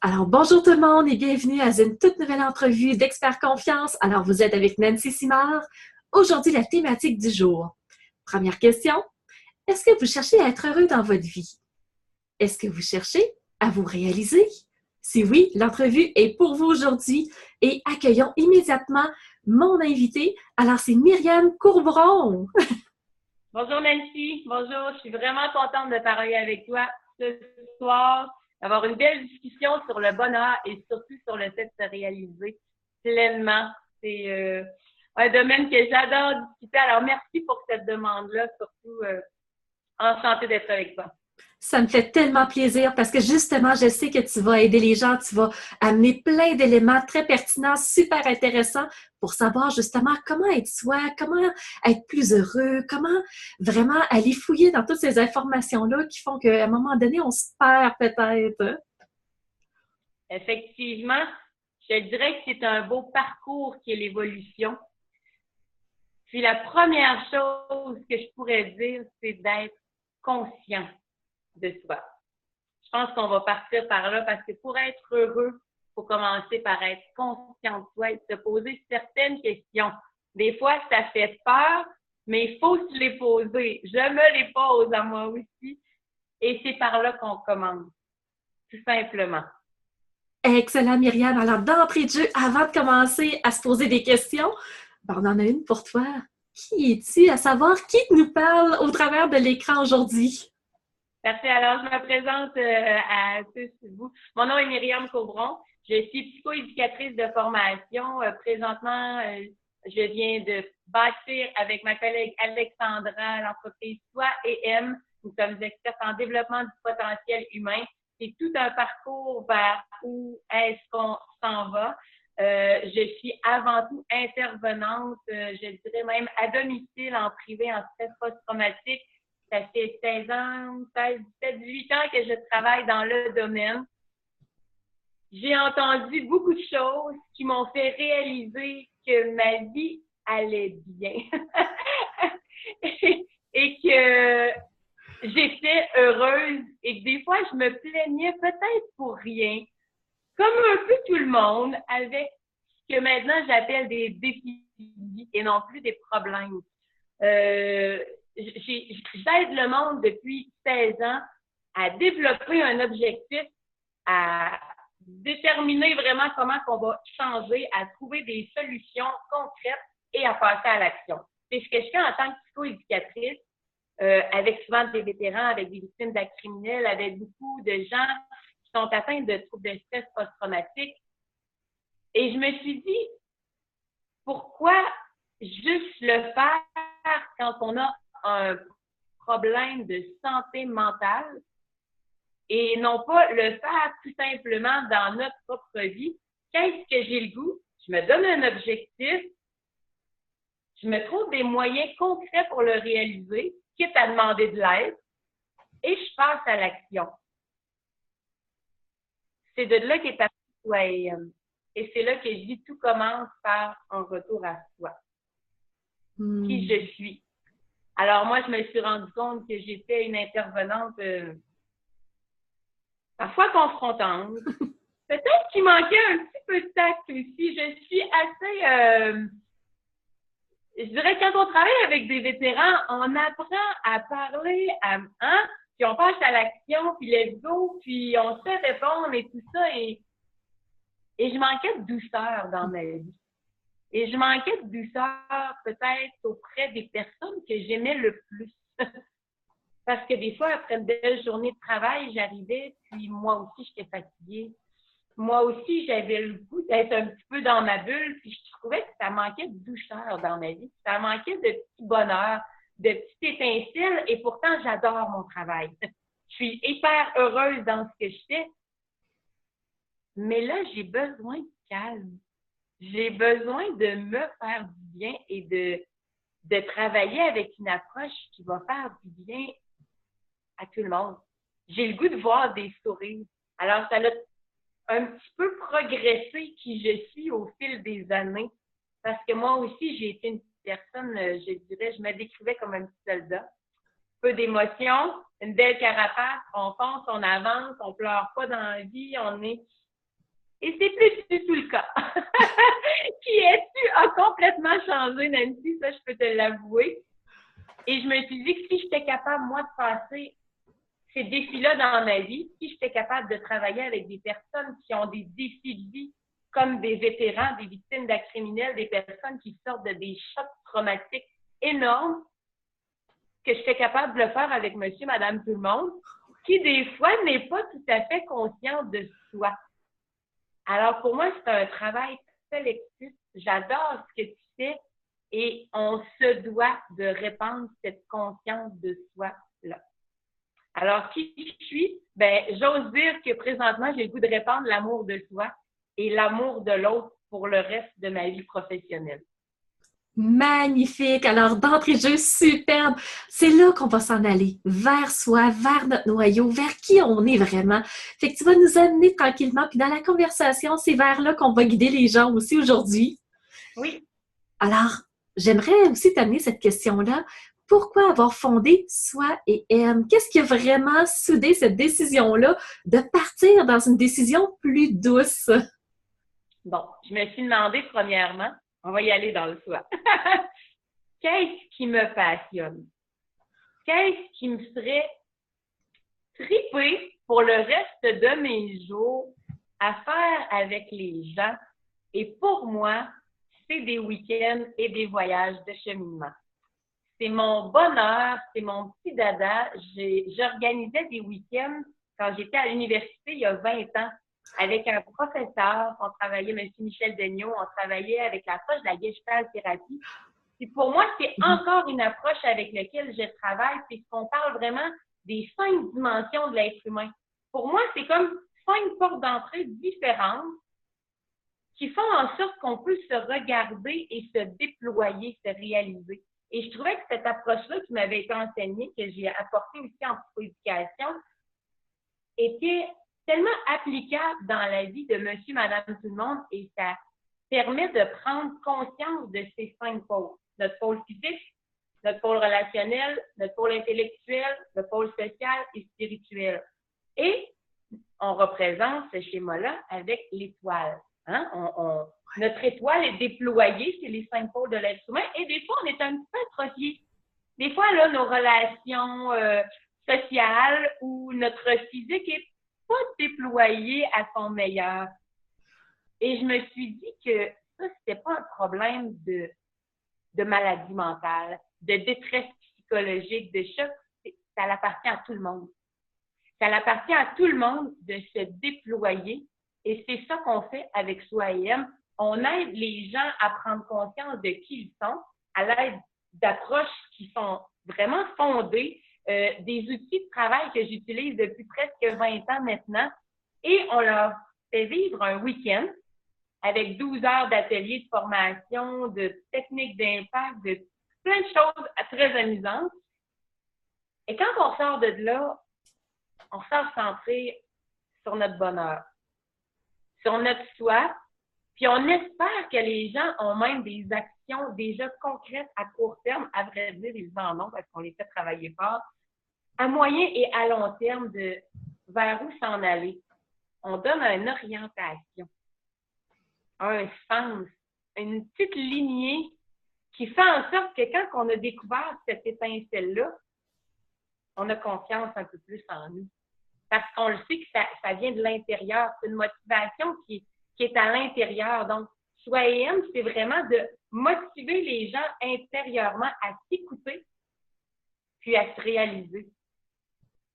Alors, bonjour tout le monde et bienvenue à une toute nouvelle entrevue d'Expert Confiance. Alors, vous êtes avec Nancy Simard. Aujourd'hui, la thématique du jour. Première question. Est-ce que vous cherchez à être heureux dans votre vie? Est-ce que vous cherchez à vous réaliser? Si oui, l'entrevue est pour vous aujourd'hui et accueillons immédiatement mon invité. Alors, c'est Myriam Courbron. Bonjour Nancy, bonjour, je suis vraiment contente de parler avec toi ce soir, d'avoir une belle discussion sur le bonheur et surtout sur le fait de se réaliser pleinement. C'est un domaine que j'adore discuter, alors merci pour cette demande-là, surtout enchantée d'être avec toi. Ça me fait tellement plaisir parce que justement, je sais que tu vas aider les gens, tu vas amener plein d'éléments très pertinents, super intéressants pour savoir justement comment être soi, comment être plus heureux, comment vraiment aller fouiller dans toutes ces informations-là qui font qu'à un moment donné, on se perd peut-être. Effectivement, je dirais que c'est un beau parcours qui est l'évolution. Puis la première chose que je pourrais dire, c'est d'être conscient de soi. Je pense qu'on va partir par là parce que pour être heureux, il faut commencer par être conscient de soi et se poser certaines questions. Des fois, ça fait peur, mais il faut se les poser. Je me les pose à moi aussi et c'est par là qu'on commence, tout simplement. Excellent, Myriam. Alors, d'entrée de jeu, avant de commencer à se poser des questions, ben, on en a une pour toi. Qui es-tu? À savoir, qui nous parle au travers de l'écran aujourd'hui? Parfait. Alors, je me présente à tous vous. Mon nom est Myriam Courbron. Je suis psychoéducatrice de formation. Présentement, je viens de bâtir avec ma collègue Alexandra l'entreprise Soi et M. Nous sommes experts en développement du potentiel humain. C'est tout un parcours vers où est-ce qu'on s'en va. Je suis avant tout intervenante, je dirais même à domicile, en privé, en stress post-traumatique. Ça fait 16 ans, 16, 17, 18 ans que je travaille dans le domaine. J'ai entendu beaucoup de choses qui m'ont fait réaliser que ma vie allait bien et que j'étais heureuse et que des fois, je me plaignais peut-être pour rien, comme un peu tout le monde, avec ce que maintenant j'appelle des défis et non plus des problèmes. J'aide le monde depuis 16 ans à développer un objectif, à déterminer vraiment comment on va changer, à trouver des solutions concrètes et à passer à l'action. C'est ce que je fais en tant que psychoéducatrice, avec souvent des vétérans, avec des victimes d'actes criminels, avec beaucoup de gens qui sont atteints de troubles de stress post-traumatique. Et je me suis dit, pourquoi juste le faire quand on a un problème de santé mentale et non pas le faire tout simplement dans notre propre vie? Qu'est-ce que j'ai le goût? Je me donne un objectif, je me trouve des moyens concrets pour le réaliser, quitte à demander de l'aide, et je passe à l'action. C'est de là qu'est parti Soi et M. Et c'est là que je dis tout commence par un retour à soi. Qui je suis. Alors moi, je me suis rendu compte que j'étais une intervenante parfois confrontante. Peut-être qu'il manquait un petit peu de tact aussi. Je suis assez... je dirais quand on travaille avec des vétérans, on apprend à parler, puis on passe à l'action, puis let's go, puis on se fait répondre et tout ça. Et je manquais de douceur dans ma vie. Et je manquais de douceur peut-être auprès des personnes que j'aimais le plus. Parce que des fois, après une belle journée de travail, j'arrivais, puis moi aussi, j'étais fatiguée. Moi aussi, j'avais le goût d'être un petit peu dans ma bulle, puis je trouvais que ça manquait de douceur dans ma vie. Ça manquait de petit bonheur, de petites étincelles, et pourtant, j'adore mon travail. Je suis hyper heureuse dans ce que je fais. Mais là, j'ai besoin de calme. J'ai besoin de me faire du bien et de travailler avec une approche qui va faire du bien à tout le monde. J'ai le goût de voir des sourires. Alors, ça a un petit peu progressé qui je suis au fil des années. Parce que moi aussi, j'ai été une personne, je dirais, je me décrivais comme un petit soldat. Peu d'émotions, une belle carapace, on fonce, on avance, on pleure pas dans la vie, on est Et c'est plus du tout le cas. Qui es-tu a complètement changé, Nancy, ça je peux te l'avouer. Et je me suis dit que si j'étais capable, moi, de passer ces défis-là dans ma vie, si j'étais capable de travailler avec des personnes qui ont des défis de vie, comme des vétérans, des victimes d'actes criminels, des personnes qui sortent de des chocs traumatiques énormes, que j'étais capable de le faire avec monsieur, madame, tout le monde, qui des fois n'est pas tout à fait conscient de soi. Alors pour moi, c'est un travail collectif. J'adore ce que tu fais et on se doit de répandre cette conscience de soi-là. Alors, qui je suis? Ben, j'ose dire que présentement, j'ai le goût de répandre l'amour de soi et l'amour de l'autre pour le reste de ma vie professionnelle. Magnifique! Alors, d'entrée de jeu, superbe! C'est là qu'on va s'en aller, vers soi, vers notre noyau, vers qui on est vraiment. Fait que tu vas nous amener tranquillement, puis dans la conversation, c'est vers là qu'on va guider les gens aussi aujourd'hui. Oui. Alors, j'aimerais aussi t'amener cette question-là. Pourquoi avoir fondé Soi et M? Qu'est-ce qui a vraiment soudé cette décision-là de partir dans une décision plus douce? Bon, je me suis demandé premièrement, on va y aller dans le soi. Qu'est-ce qui me passionne? Qu'est-ce qui me ferait triper pour le reste de mes jours à faire avec les gens? Et pour moi, c'est des week-ends et des voyages de cheminement. C'est mon bonheur, c'est mon petit dada. J'organisais des week-ends quand j'étais à l'université il y a 20 ans avec un professeur. On travaillait, M. Michel Daigneault, on travaillait avec l'approche de la Gestalt thérapie. Puis pour moi, c'est encore une approche avec laquelle je travaille, puisqu'on parle vraiment des 5 dimensions de l'être humain. Pour moi, c'est comme 5 portes d'entrée différentes qui font en sorte qu'on peut se regarder et se déployer, se réaliser. Et je trouvais que cette approche-là qui m'avait été enseignée, que j'ai apportée aussi en psychoéducation, était tellement applicable dans la vie de monsieur, madame, tout le monde, et ça permet de prendre conscience de ces 5 pôles. Notre pôle physique, notre pôle relationnel, notre pôle intellectuel, le pôle social et spirituel. Et on représente ce schéma-là avec l'étoile. Hein? Notre étoile est déployée, c'est les 5 pôles de l'être humain, et des fois, on est un petit peu atrophié. Des fois, là, nos relations sociales ou notre physique n'est pas déployé à son meilleur. Et je me suis dit que ça, c'était pas un problème de maladie mentale, de détresse psychologique, de choc. Ça appartient à tout le monde. Ça appartient à tout le monde de se déployer. Et c'est ça qu'on fait avec Soi et M. On aide les gens à prendre conscience de qui ils sont à l'aide d'approches qui sont vraiment fondées, des outils de travail que j'utilise depuis presque 20 ans maintenant. Et on leur fait vivre un week-end avec 12 heures d'ateliers de formation, de techniques d'impact, de plein de choses très amusantes. Et quand on sort de là, on sort centré sur notre bonheur, sur notre soi, puis on espère que les gens ont même des actions déjà concrètes à court terme, à vrai dire, ils en ont parce qu'on les fait travailler fort, à moyen et à long terme de vers où s'en aller. On donne une orientation, un sens, une petite lignée qui fait en sorte que quand on a découvert cette étincelle-là, on a confiance un peu plus en nous. Parce qu'on le sait que ça vient de l'intérieur. C'est une motivation qui est à l'intérieur. Donc, Soi et M, c'est vraiment de motiver les gens intérieurement à s'écouter, puis à se réaliser.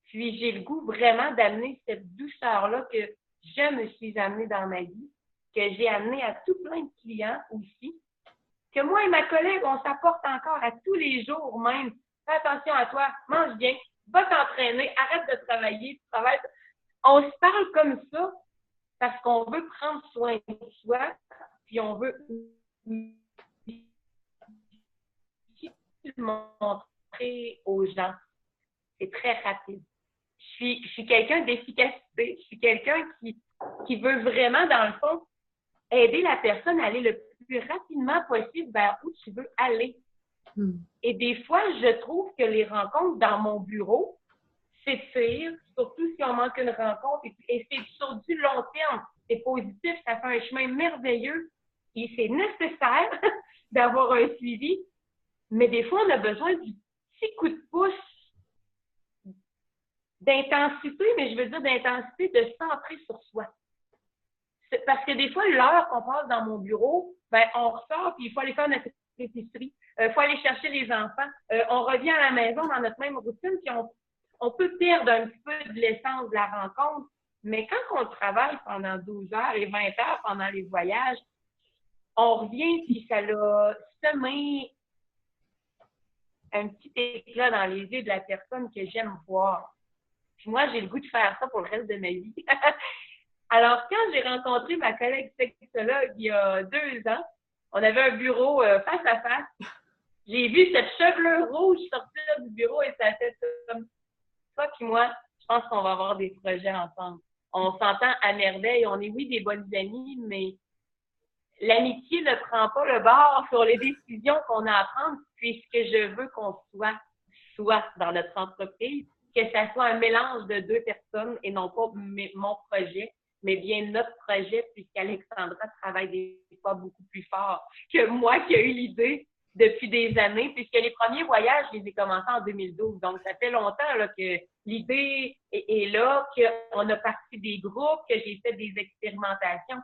Puis, j'ai le goût vraiment d'amener cette douceur-là que je me suis amenée dans ma vie, que j'ai amenée à tout plein de clients aussi, que moi et ma collègue, on s'apporte encore à tous les jours même. Fais attention à toi, mange bien, va t'entraîner, arrête de travailler, travaille. On se parle comme ça parce qu'on veut prendre soin de soi, puis on veut montrer aux gens. C'est très rapide. Je suis quelqu'un d'efficacité. Je suis quelqu'un qui veut vraiment, dans le fond, aider la personne à aller le plus rapidement possible vers où tu veux aller. Et des fois, je trouve que les rencontres dans mon bureau s'étirent, surtout si on manque une rencontre, et c'est sur du long terme. C'est positif, un chemin merveilleux et c'est nécessaire d'avoir un suivi, mais des fois, on a besoin du petit coup de pouce d'intensité, mais je veux dire d'intensité de centrer sur soi. Parce que des fois, l'heure qu'on passe dans mon bureau, ben, on ressort, puis il faut aller faire notre épicerie, il faut aller chercher les enfants, on revient à la maison dans notre même routine, puis on peut perdre un petit peu de l'essence de la rencontre, mais quand on travaille pendant 12 heures et 20 heures pendant les voyages, on revient, puis ça l'a semé un petit éclat dans les yeux de la personne que j'aime voir. Puis moi, j'ai le goût de faire ça pour le reste de ma vie. Alors, quand j'ai rencontré ma collègue sexologue il y a 2 ans, on avait un bureau face à face. J'ai vu cette chevelure rouge sortir du bureau et ça fait comme toi puis moi, je pense qu'on va avoir des projets ensemble. On s'entend à merveille, on est oui des bonnes amies, mais l'amitié ne prend pas le bord sur les décisions qu'on a à prendre puisque je veux qu'on soit dans notre entreprise, que ça soit un mélange de 2 personnes et non pas mon projet, mais bien notre projet puisqu'Alexandra travaille des fois beaucoup plus fort que moi qui ai eu l'idée depuis des années, puisque les premiers voyages, je les ai commencés en 2012. Donc, ça fait longtemps là, que l'idée est là, qu'on a parti des groupes, que j'ai fait des expérimentations.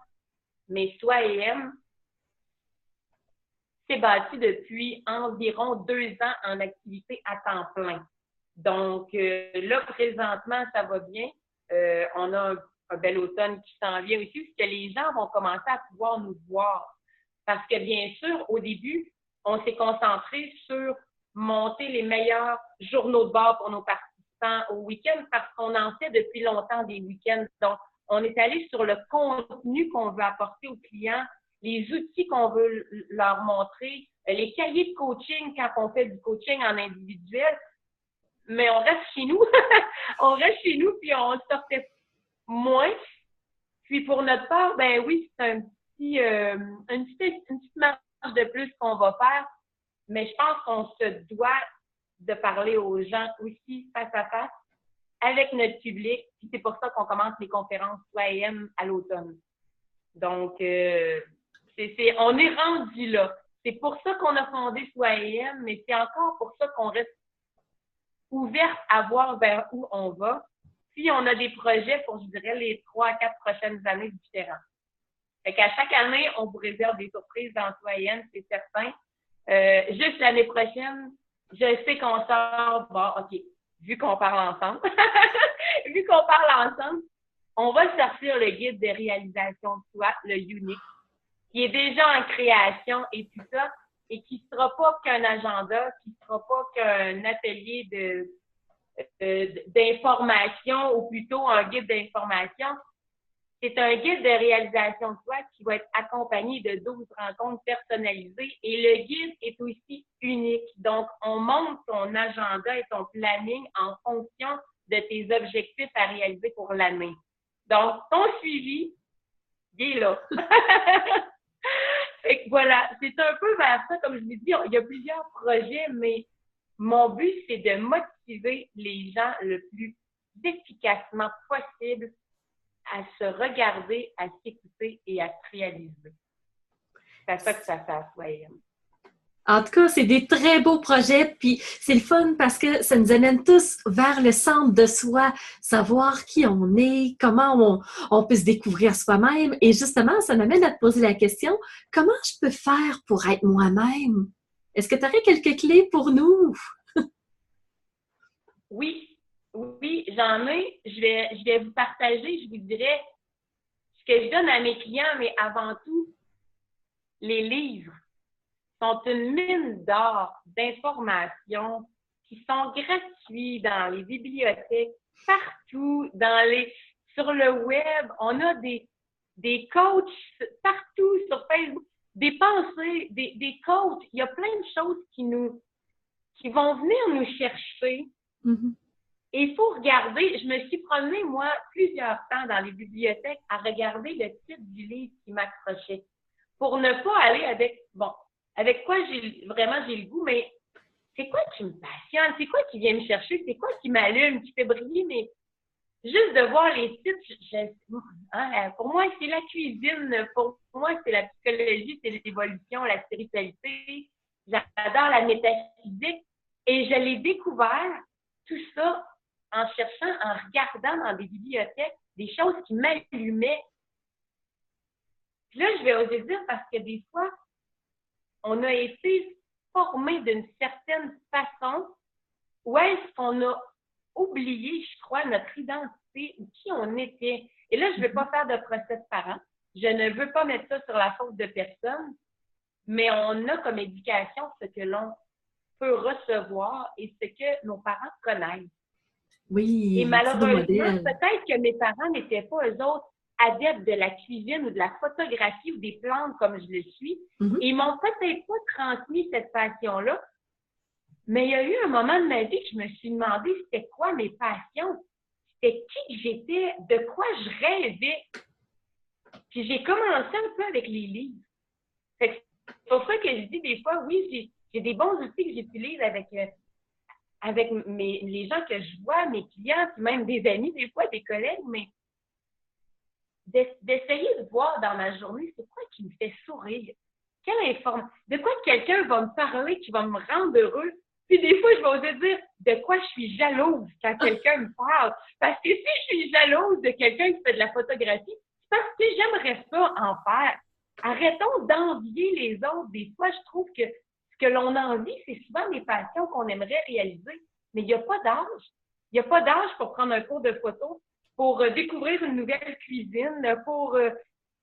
Mais Soi et M, c'est bâti depuis environ 2 ans en activité à temps plein. Donc, là, présentement, ça va bien. On a un bel automne qui s'en vient aussi, puisque les gens vont commencer à pouvoir nous voir. Parce que, bien sûr, au début, on s'est concentré sur monter les meilleurs journaux de bord pour nos participants au week-end parce qu'on en fait depuis longtemps des week-ends. Donc, on est allé sur le contenu qu'on veut apporter aux clients, les outils qu'on veut leur montrer, les cahiers de coaching quand on fait du coaching en individuel. Mais on reste chez nous. On reste chez nous, puis on sortait moins. Puis pour notre part, ben oui, c'est une petite marche de plus qu'on va faire. Mais je pense qu'on se doit de parler aux gens aussi face à face avec notre public. Puis c'est pour ça qu'on commence les conférences Soi et M à l'automne. Donc, on est rendu là. C'est pour ça qu'on a fondé Soi et M, mais c'est encore pour ça qu'on reste ouverte à voir vers où on va. Puis, on a des projets pour, je dirais, les 3 à 4 prochaines années différents. Fait qu'à chaque année, on vous réserve des surprises dans Soi et M, c'est certain. Juste l'année prochaine, je sais qu'on sort, bon, OK, vu qu'on parle ensemble, on va sortir le guide de réalisation de soi, le Unique, qui est déjà en création et tout ça, et qui ne sera pas qu'un agenda, qui ne sera pas qu'un atelier d'information ou plutôt un guide d'information. C'est un guide de réalisation de soi qui va être accompagné de 12 rencontres personnalisées et le guide est aussi unique. Donc, on monte ton agenda et ton planning en fonction de tes objectifs à réaliser pour l'année. Donc, ton suivi, il est là. Fait que voilà, c'est un peu vers ça, comme je l'ai dit, il y a plusieurs projets, mais mon but, c'est de motiver les gens le plus efficacement possible à se regarder, à s'écouter et à se réaliser. C'est ça que ça fait à Soi et M. En tout cas, c'est des très beaux projets, puis c'est le fun parce que ça nous amène tous vers le centre de soi, savoir qui on est, comment on peut se découvrir soi-même. Et justement, ça m'amène à te poser la question, comment je peux faire pour être moi-même? Est-ce que tu aurais quelques clés pour nous? Oui, j'en ai. Je vais vous partager, je vous dirais ce que je donne à mes clients, mais avant tout, les livres sont une mine d'or d'informations qui sont gratuits dans les bibliothèques, partout, sur le web. On a des coachs partout sur Facebook, des pensées, des coachs. Il y a plein de choses qui vont venir nous chercher. Mm-hmm. Et il faut regarder, je me suis promenée, moi, plusieurs temps dans les bibliothèques à regarder le titre du livre qui m'accrochait pour ne pas aller avec quoi j'ai le goût, mais c'est quoi qui me passionne? C'est quoi qui vient me chercher? C'est quoi qui m'allume, qui fait briller juste de voir les titres, pour moi, c'est la cuisine. Pour moi, c'est la psychologie, c'est l'évolution, la spiritualité. J'adore la métaphysique. Et je l'ai découvert, tout ça, en cherchant, en regardant dans des bibliothèques, des choses qui m'allumaient. Puis là, je vais oser dire parce que des fois, on a été formé d'une certaine façon où est-ce qu'on a oublié, je crois, notre identité ou qui on était. Et là, je ne veux pas faire de procès de parents. Je ne veux pas mettre ça sur la faute de personne, mais on a comme éducation ce que l'on peut recevoir et ce que nos parents connaissent. Oui, et malheureusement, peut-être que mes parents n'étaient pas eux autres adeptes de la cuisine ou de la photographie ou des plantes comme je le suis. Et ils m'ont peut-être pas transmis cette passion-là. Mais il y a eu un moment de ma vie que je me suis demandé c'était quoi mes passions, c'était qui j'étais, de quoi je rêvais. Puis j'ai commencé un peu avec les livres. C'est pour ça que je dis des fois, oui, j'ai des bons outils que j'utilise avec les gens que je vois, mes clients, puis même des amis, des fois, des collègues, mais d'essayer de voir dans ma journée, c'est quoi qui me fait sourire? De quoi quelqu'un va me parler qui va me rendre heureux? Puis des fois, je vais oser dire de quoi je suis jalouse quand quelqu'un me parle. Parce que si je suis jalouse de quelqu'un qui fait de la photographie, c'est parce que j'aimerais ça en faire. Arrêtons d'envier les autres. Des fois, je trouve que ce que l'on envie, c'est souvent des passions qu'on aimerait réaliser. Mais il n'y a pas d'âge. Il n'y a pas d'âge pour prendre un cours de photo, pour découvrir une nouvelle cuisine, il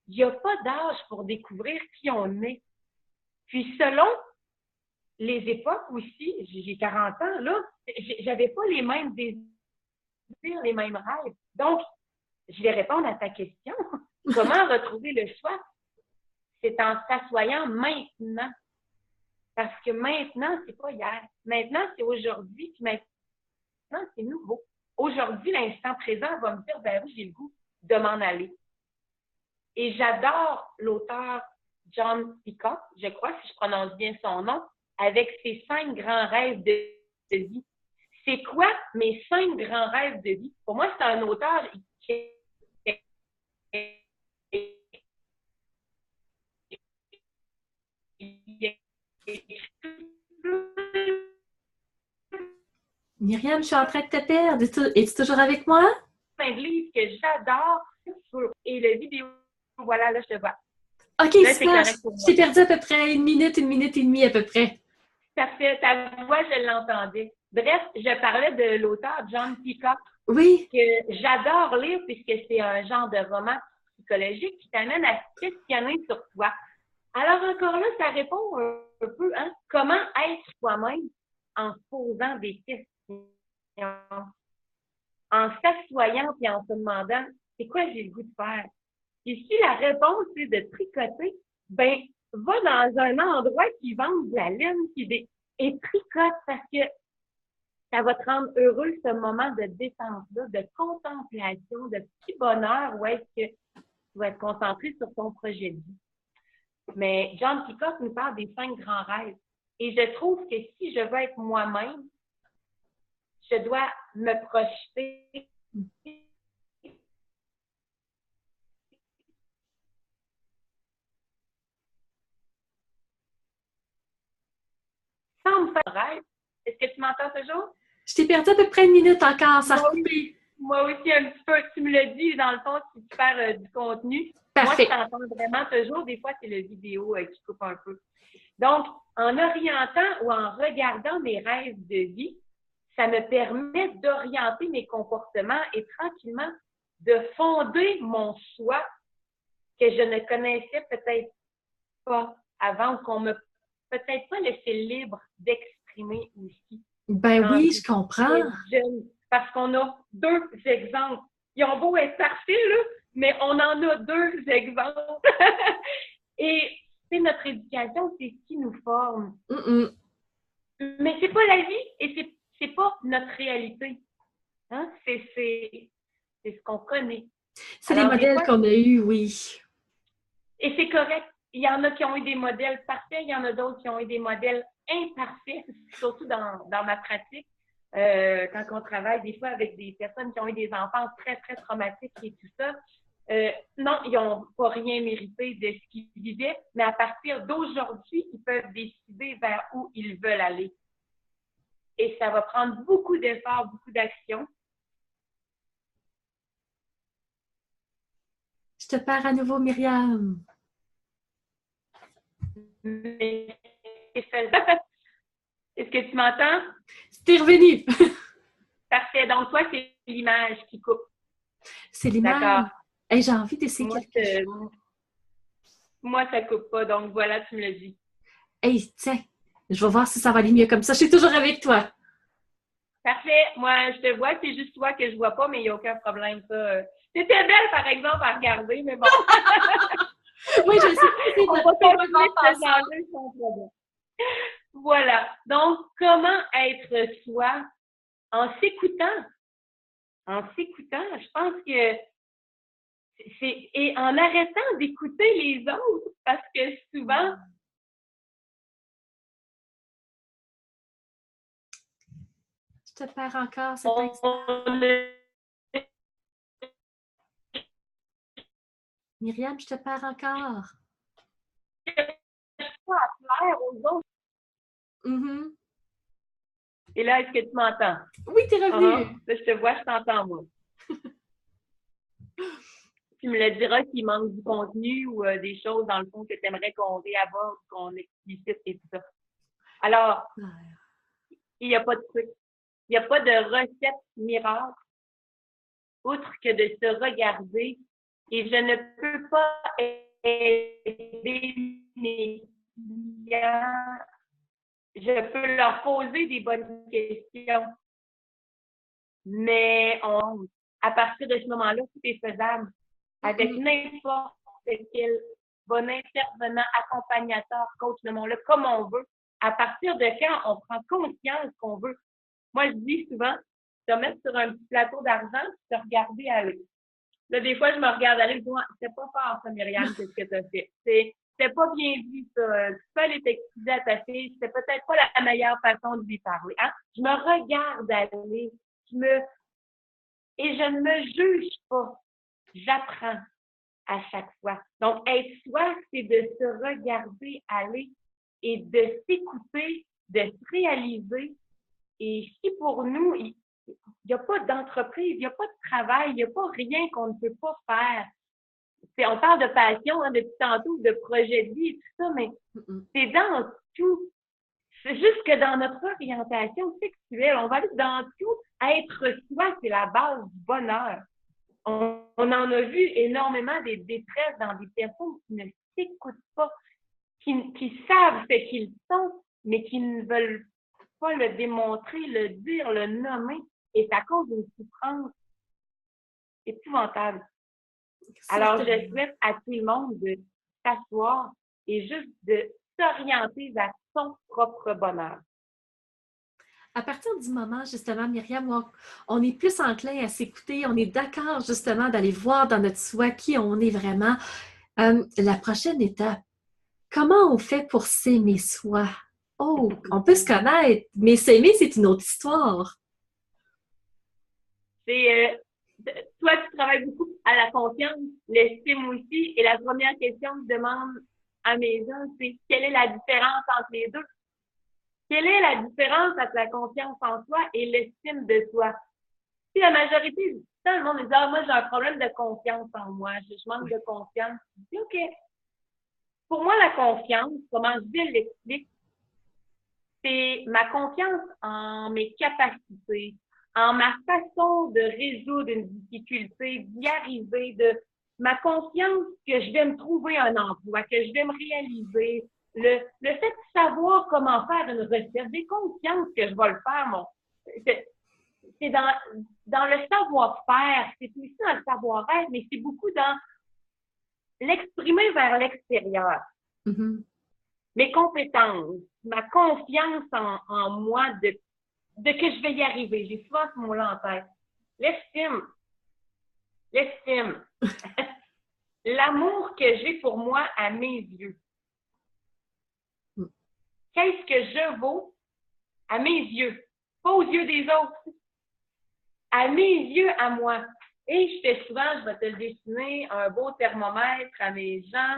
n'y a pas d'âge pour découvrir qui on est. Puis selon les époques aussi, j'ai 40 ans, là, j'avais pas les mêmes désirs, les mêmes rêves. Donc, je vais répondre à ta question. Comment retrouver le choix? C'est en s'assoyant maintenant. Parce que maintenant, c'est pas hier. Maintenant, c'est aujourd'hui, puis maintenant, c'est nouveau. Aujourd'hui, l'instant présent va me dire, ben oui, j'ai le goût de m'en aller. Et j'adore l'auteur John Peacock, je crois, si je prononce bien son nom, avec ses 5 grands rêves de vie. C'est quoi mes 5 grands rêves de vie? Pour moi, c'est un auteur qui Myriam, je suis en train de te perdre. Es-tu toujours avec moi? plein de livres que j'adore. Et le vidéo, voilà, là, je te vois. OK, là, super. Je t'ai perdu à peu près une minute et demie à peu près. Parfait. Ta voix, je l'entendais. Bref, je parlais de l'auteur John Peacock. Oui. Que j'adore lire puisque c'est un genre de roman psychologique qui t'amène à se questionner sur toi. Alors encore là, ça répond un peu, hein? Comment être soi-même en se posant des questions, en s'assoyant et en se demandant c'est quoi j'ai le goût de faire. Et si la réponse est de tricoter, ben va dans un endroit qui vend de la laine et tricote parce que ça va te rendre heureux ce moment de détente-là, de contemplation, de petit bonheur où est-ce que tu vas être concentré sur ton projet de vie. Mais John Peacock nous parle des 5 grands rêves. Et je trouve que si je veux être moi-même, je dois me projeter sans me faire de rêve. Est-ce que tu m'entends toujours? Je t'ai perdu à peu près une minute encore, ça a coupé. Moi aussi, un petit peu. Tu me l'as dit, dans le fond, si tu perds du contenu. Parfait. Moi, je t'entends vraiment toujours. Des fois, c'est la vidéo qui coupe un peu. Donc, en orientant ou en regardant mes rêves de vie, ça me permet d'orienter mes comportements et tranquillement de fonder mon soi que je ne connaissais peut-être pas avant ou qu'on m'a peut-être pas laissé libre d'exprimer aussi. Ben oui, je comprends. Parce qu'on a 2 exemples. Ils ont beau être parfaits, là, mais on en a 2 exemples. Et c'est notre éducation, c'est ce qui nous forme. Mais c'est pas la vie et c'est pas notre réalité. Hein? C'est ce qu'on connaît. C'est les modèles qu'on a eus, oui. Et c'est correct. Il y en a qui ont eu des modèles parfaits, il y en a d'autres qui ont eu des modèles imparfaits, surtout dans ma pratique. quand on travaille des fois avec des personnes qui ont eu des enfants très, très traumatiques et tout ça. Non, ils n'ont pas rien mérité de ce qu'ils vivaient, mais à partir d'aujourd'hui, ils peuvent décider vers où ils veulent aller. Et ça va prendre beaucoup d'efforts, beaucoup d'actions. Je te perds à nouveau, Myriam. Mais c'est faisable. Est-ce que tu m'entends? T'es revenu. Parfait. Donc, toi, c'est l'image qui coupe. C'est l'image. D'accord. Hey, j'ai envie d'essayer quelque chose. Moi, ça coupe pas. Donc, voilà, tu me l'as dit. Hey, tiens, je vais voir si ça va aller mieux comme ça. Je suis toujours avec toi. Parfait. Moi, je te vois. C'est juste toi que je vois pas, mais il n'y a aucun problème, ça. C'était belle, par exemple, à regarder, mais bon. Oui, je sais. On va continuer de se changer sans problème. Voilà. Donc, comment être soi en s'écoutant? En s'écoutant, je pense que et en arrêtant d'écouter les autres, parce que souvent, je te perds encore cet instant. Myriam, je te perds encore. Pas à plaire aux autres. Mm-hmm. Et là, est-ce que tu m'entends? Oui, t'es revenu. Là, je te vois, je t'entends, moi. Tu me le diras s'il manque du contenu ou des choses, dans le fond, que tu aimerais qu'on réaborde, qu'on explicite et tout ça. Alors, il n'y a pas de truc. Il n'y a pas de recette miracle, outre que de se regarder. Et je ne peux pas aider mes clients. Je peux leur poser des bonnes questions. Mais à partir de ce moment-là, tout est faisable. Avec n'importe quel bon intervenant, accompagnateur, coach, nommons-le comme on veut. À partir de quand on prend conscience qu'on veut. Moi, je dis souvent, te mettre sur un petit plateau d'argent, te regarder aller. Là, des fois, je me regarde aller, je dis, c'est pas fort, ça, Myriam, qu'est-ce que tu as fait. C'est pas bien vu, ça. Tu peux aller t'excuser à ta fille, c'est peut-être pas la meilleure façon de lui parler. Hein? Je me regarde aller, et je ne me juge pas. J'apprends à chaque fois. Donc, être soi, c'est de se regarder aller et de s'écouter, de se réaliser. Et si pour nous, il n'y a pas d'entreprise, il n'y a pas de travail, il n'y a pas rien qu'on ne peut pas faire. On parle de passion depuis tantôt, de projet de vie et tout ça, mais c'est dans tout. C'est juste que dans notre orientation sexuelle, on va aller dans tout. Être soi, c'est la base du bonheur. On en a vu énormément des détresses dans des personnes qui ne s'écoutent pas, qui savent ce qu'ils sont, mais qui ne veulent pas le démontrer, le dire, le nommer. Et ça cause une souffrance épouvantable. Alors, je souhaite à tout le monde de s'asseoir et juste de s'orienter vers son propre bonheur. À partir du moment, justement, Myriam, on est plus enclin à s'écouter, on est d'accord, justement, d'aller voir dans notre soi qui on est vraiment. La prochaine étape, comment on fait pour s'aimer soi? Oh, on peut se connaître, mais s'aimer, c'est une autre histoire. Toi, tu travailles beaucoup à la confiance, l'estime aussi, et la première question que je demande à mes gens, c'est quelle est la différence entre les deux? Quelle est la différence entre la confiance en soi et l'estime de soi? Si la majorité du temps, le monde me dit, moi, j'ai un problème de confiance en moi, je manque de confiance. Je dis, OK. Pour moi, la confiance, comment je l'explique, c'est ma confiance en mes capacités, en ma façon de résoudre une difficulté, d'y arriver, de ma confiance que je vais me trouver un emploi, que je vais me réaliser, le fait de savoir comment faire une recette, j'ai confiance que je vais le faire. C'est dans le savoir-faire, c'est aussi dans le savoir-être, mais c'est beaucoup dans l'exprimer vers l'extérieur. Mm-hmm. Mes compétences, ma confiance en moi de que je vais y arriver. J'ai souvent ce mot-là en tête. L'estime. L'amour que j'ai pour moi à mes yeux. Qu'est-ce que je vaux à mes yeux? pas aux yeux des autres. À mes yeux, à moi. Et je fais souvent, je vais te dessiner un beau thermomètre à mes gens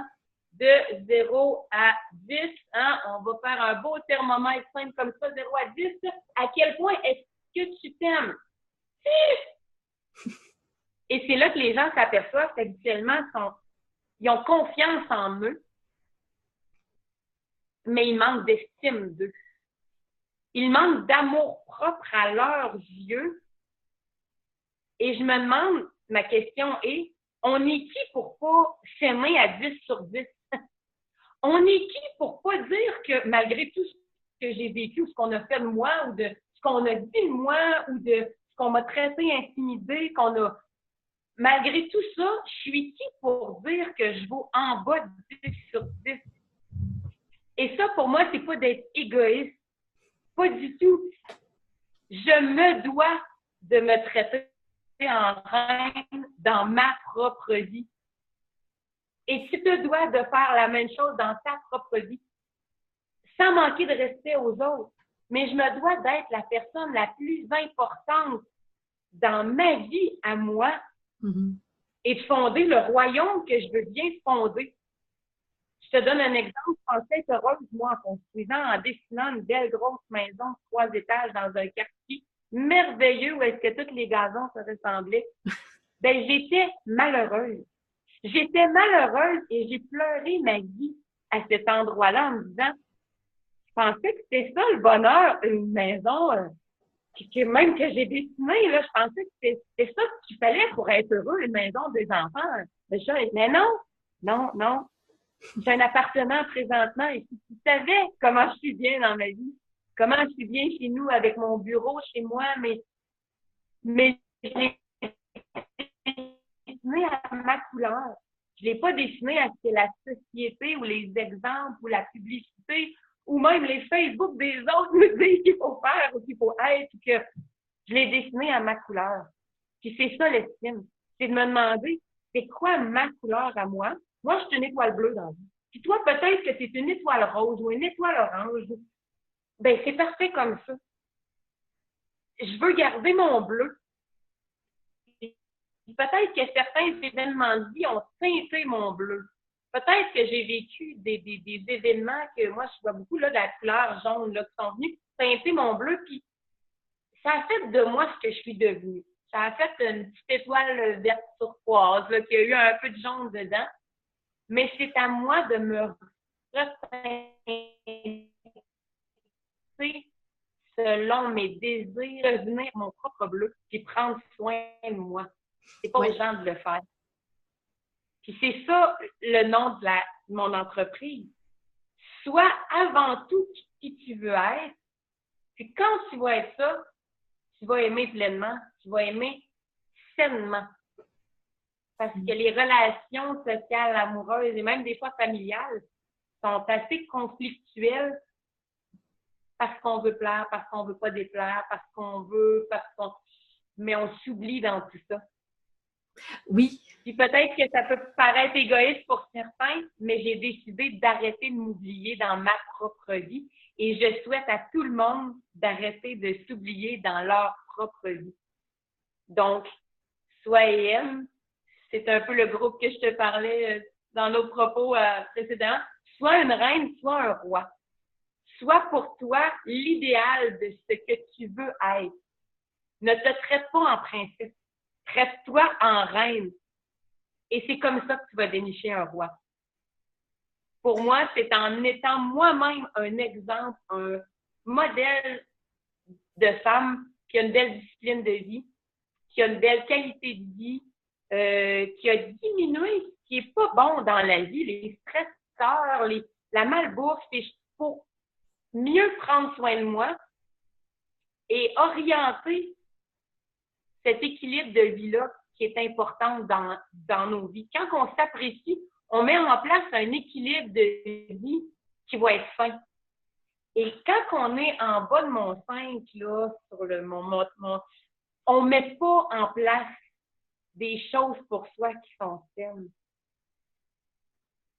de 0 à 10. Hein? On va faire un beau thermomètre simple comme ça, 0 à 10. À quel point est-ce que tu t'aimes? Et c'est là que les gens s'aperçoivent qu'habituellement, ils ont confiance en eux, mais ils manquent d'estime d'eux. Ils manquent d'amour propre à leurs yeux. Et je me demande, ma question est, on est qui pour pas s'aimer à 10 sur 10? On est qui pour pas dire que malgré tout ce que j'ai vécu, ce qu'on a fait de moi, ou de ce qu'on a dit de moi, ou de ce qu'on m'a traité intimidé, malgré tout ça, je suis qui pour dire que je vaux en bas de 10 sur 10? Et ça, pour moi, c'est pas d'être égoïste. Pas du tout. Je me dois de me traiter en reine dans ma propre vie. Et tu te dois de faire la même chose dans ta propre vie, sans manquer de respect aux autres. Mais je me dois d'être la personne la plus importante dans ma vie à moi et de fonder le royaume que je veux bien fonder. Je te donne un exemple. Je pensais être heureuse, moi, en construisant, en dessinant une belle grosse maison de 3 étages dans un quartier merveilleux où est-ce que tous les gazons se ressemblaient. Ben, j'étais malheureuse. J'étais malheureuse et j'ai pleuré ma vie à cet endroit-là en me disant, je pensais que c'était ça le bonheur, une maison même que j'ai dessinée, là, je pensais que c'était ça qu'il fallait pour être heureux, une maison, des enfants. Mais non, non, non. J'ai un appartement présentement et si tu savais comment je suis bien dans ma vie, comment je suis bien chez nous avec mon bureau chez moi, mais je l'ai dessiné à ma couleur. Je l'ai pas dessiné à ce que la société ou les exemples ou la publicité ou même les Facebook des autres me disent qu'il faut faire ou qu'il faut être. Que je l'ai dessiné à ma couleur. Puis c'est ça l'estime. C'est de me demander, c'est quoi ma couleur à moi? Moi, je suis une étoile bleue dans la vie. Puis toi, peut-être que c'est une étoile rose ou une étoile orange. Ben, c'est parfait comme ça. Je veux garder mon bleu. Peut-être que certains événements de vie ont teinté mon bleu. Peut-être que j'ai vécu des événements que moi, je vois beaucoup là, de la couleur jaune là, qui sont venus teinter mon bleu. Puis ça a fait de moi ce que je suis devenue. Ça a fait une petite étoile verte turquoise là, qui a eu un peu de jaune dedans. Mais c'est à moi de me reteinter selon mes désirs, devenir mon propre bleu, puis prendre soin de moi. C'est pas aux gens de le faire. Puis c'est ça le nom de mon entreprise. Sois avant tout qui tu veux être. Puis quand tu vas être ça, tu vas aimer pleinement, tu vas aimer sainement. Parce que les relations sociales, amoureuses et même des fois familiales sont assez conflictuelles parce qu'on veut plaire, parce qu'on veut pas déplaire, mais on s'oublie dans tout ça. Oui. Puis peut-être que ça peut paraître égoïste pour certains, mais j'ai décidé d'arrêter de m'oublier dans ma propre vie et je souhaite à tout le monde d'arrêter de s'oublier dans leur propre vie. Donc, Sois et aime, c'est un peu le groupe que je te parlais dans nos propos précédents. Sois une reine, sois un roi. Sois pour toi l'idéal de ce que tu veux être. Ne te traite pas en princesse. Traite-toi en reine. Et c'est comme ça que tu vas dénicher un roi. Pour moi, c'est en étant moi-même un exemple, un modèle de femme qui a une belle discipline de vie, qui a une belle qualité de vie, qui a diminué ce qui n'est pas bon dans la vie, les stresseurs, la malbouffe, pour mieux prendre soin de moi et orienter cet équilibre de vie-là qui est important dans nos vies. Quand on s'apprécie, on met en place un équilibre de vie qui va être sain. Et quand on est en bas de mon 5, là, on ne met pas en place des choses pour soi qui sont saines.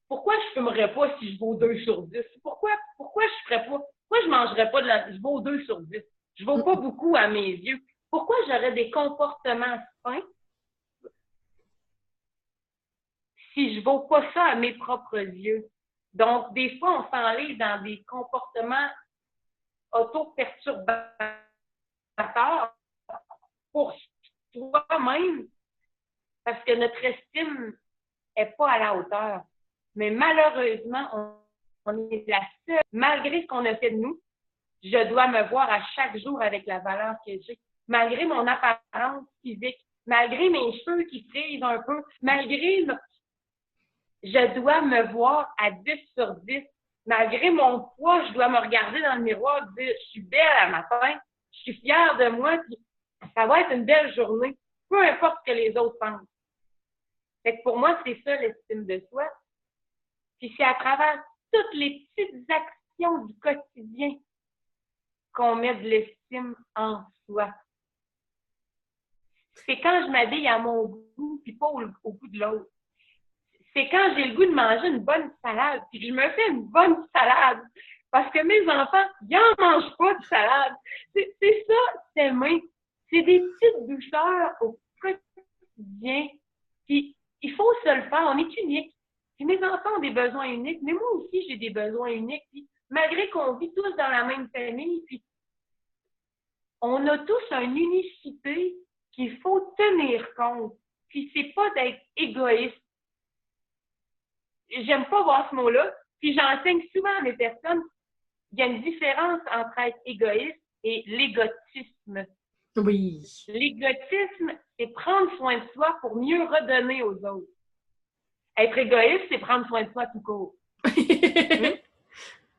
Pourquoi je ne fumerais pas si je vaux 2 sur 10? Pourquoi je ne ferais pas? Pourquoi je ne mangerais pas je vaux 2 sur 10? Je vaux pas beaucoup à mes yeux. Pourquoi j'aurais des comportements sains si je vaux pas ça à mes propres yeux? Donc, des fois, on s'enlève dans des comportements auto-perturbateurs pour soi-même parce que notre estime n'est pas à la hauteur. Mais malheureusement, on est la seule. Malgré ce qu'on a fait de nous, je dois me voir à chaque jour avec la valeur que j'ai. Malgré mon apparence physique, malgré mes cheveux qui frisent un peu, je dois me voir à 10 sur 10. Malgré mon poids, je dois me regarder dans le miroir et dire, je suis belle à matin, je suis fière de moi, puis ça va être une belle journée, peu importe ce que les autres pensent. Fait que pour moi, c'est ça l'estime de soi. Puis c'est à travers toutes les petites actions du quotidien qu'on met de l'estime en soi. C'est quand je m'habille à mon goût, puis pas au goût de l'autre. C'est quand j'ai le goût de manger une bonne salade, puis je me fais une bonne salade. Parce que mes enfants, ils n'en mangent pas de salade. C'est ça, s'aimer. C'est des petites douceurs au quotidien. Puis il faut se le faire. On est unique. Puis mes enfants ont des besoins uniques, mais moi aussi, j'ai des besoins uniques. Puis malgré qu'on vit tous dans la même famille, puis on a tous une unicité qu'il faut tenir compte. Puis c'est pas d'être égoïste. J'aime pas voir ce mot-là. Puis j'enseigne souvent à mes personnes, il y a une différence entre être égoïste et l'égotisme. Oui. L'égotisme, c'est prendre soin de soi pour mieux redonner aux autres. Être égoïste, c'est prendre soin de soi tout court.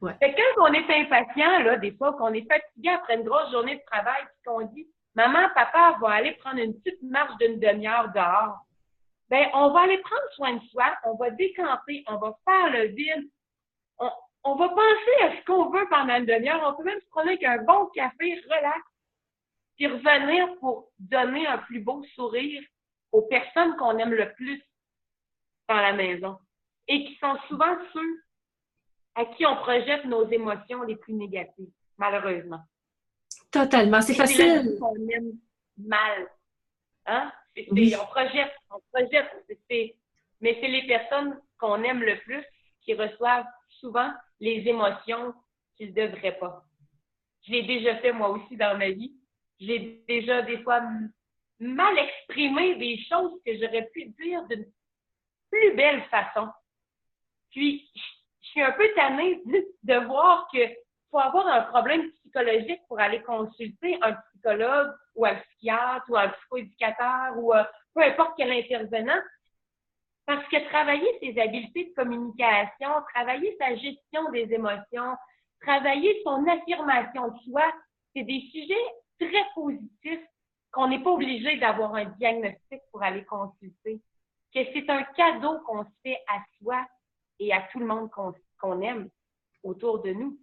Ouais. Fait que quand on est impatient, là, des fois, qu'on est fatigué après une grosse journée de travail, puis qu'on dit « Maman, papa va aller prendre une petite marche d'une demi-heure dehors. » Ben, on va aller prendre soin de soi, on va décanter, on va faire le vide, on va penser à ce qu'on veut pendant une demi-heure, on peut même se prendre avec un bon café, relax, puis revenir pour donner un plus beau sourire aux personnes qu'on aime le plus dans la maison et qui sont souvent ceux à qui on projette nos émotions les plus négatives, malheureusement. Totalement, c'est facile. On aime mal. Hein? Oui. On projette, mais c'est les personnes qu'on aime le plus qui reçoivent souvent les émotions qu'ils ne devraient pas. Je l'ai déjà fait moi aussi dans ma vie. J'ai déjà des fois mal exprimé des choses que j'aurais pu dire d'une plus belle façon. Puis, je suis un peu tannée de voir qu'il faut avoir un problème psychologique pour aller consulter un psychologue ou un psychiatre ou un psychoéducateur ou peu importe quel intervenant. Parce que travailler ses habiletés de communication, travailler sa gestion des émotions, travailler son affirmation de soi, c'est des sujets très positifs qu'on n'est pas obligé d'avoir un diagnostic pour aller consulter. Que c'est un cadeau qu'on se fait à soi et à tout le monde qu'on aime autour de nous.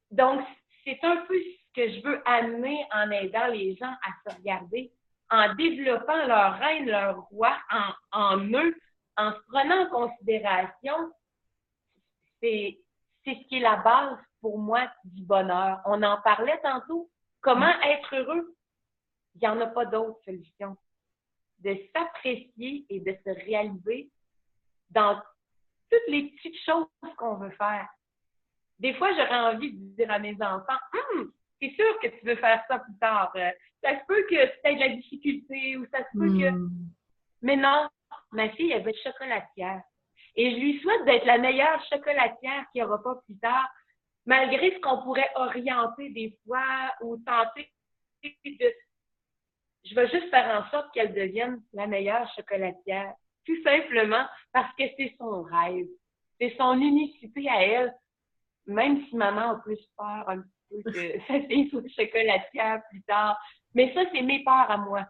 Donc, c'est un peu ce que je veux amener en aidant les gens à se regarder, en développant leur reine, leur roi en eux, en se prenant en considération. C'est ce qui est la base pour moi du bonheur. On en parlait tantôt. Comment être heureux? Il n'y en a pas d'autre solution. De s'apprécier et de se réaliser dans toutes les petites choses qu'on veut faire. Des fois, j'aurais envie de dire à mes enfants, c'est sûr que tu veux faire ça plus tard. Ça se peut que tu aies de la difficulté ou ça se peut que... Mais non, ma fille, elle veut être chocolatière. Et je lui souhaite d'être la meilleure chocolatière qu'il n'y aura pas plus tard, malgré ce qu'on pourrait orienter des fois ou tenter de... Je vais juste faire en sorte qu'elle devienne la meilleure chocolatière. Tout simplement parce que c'est son rêve. C'est son unicité à elle. Même si maman a plus peur un petit peu que sa fille soit chocolatière plus tard. Mais ça, c'est mes peurs à moi.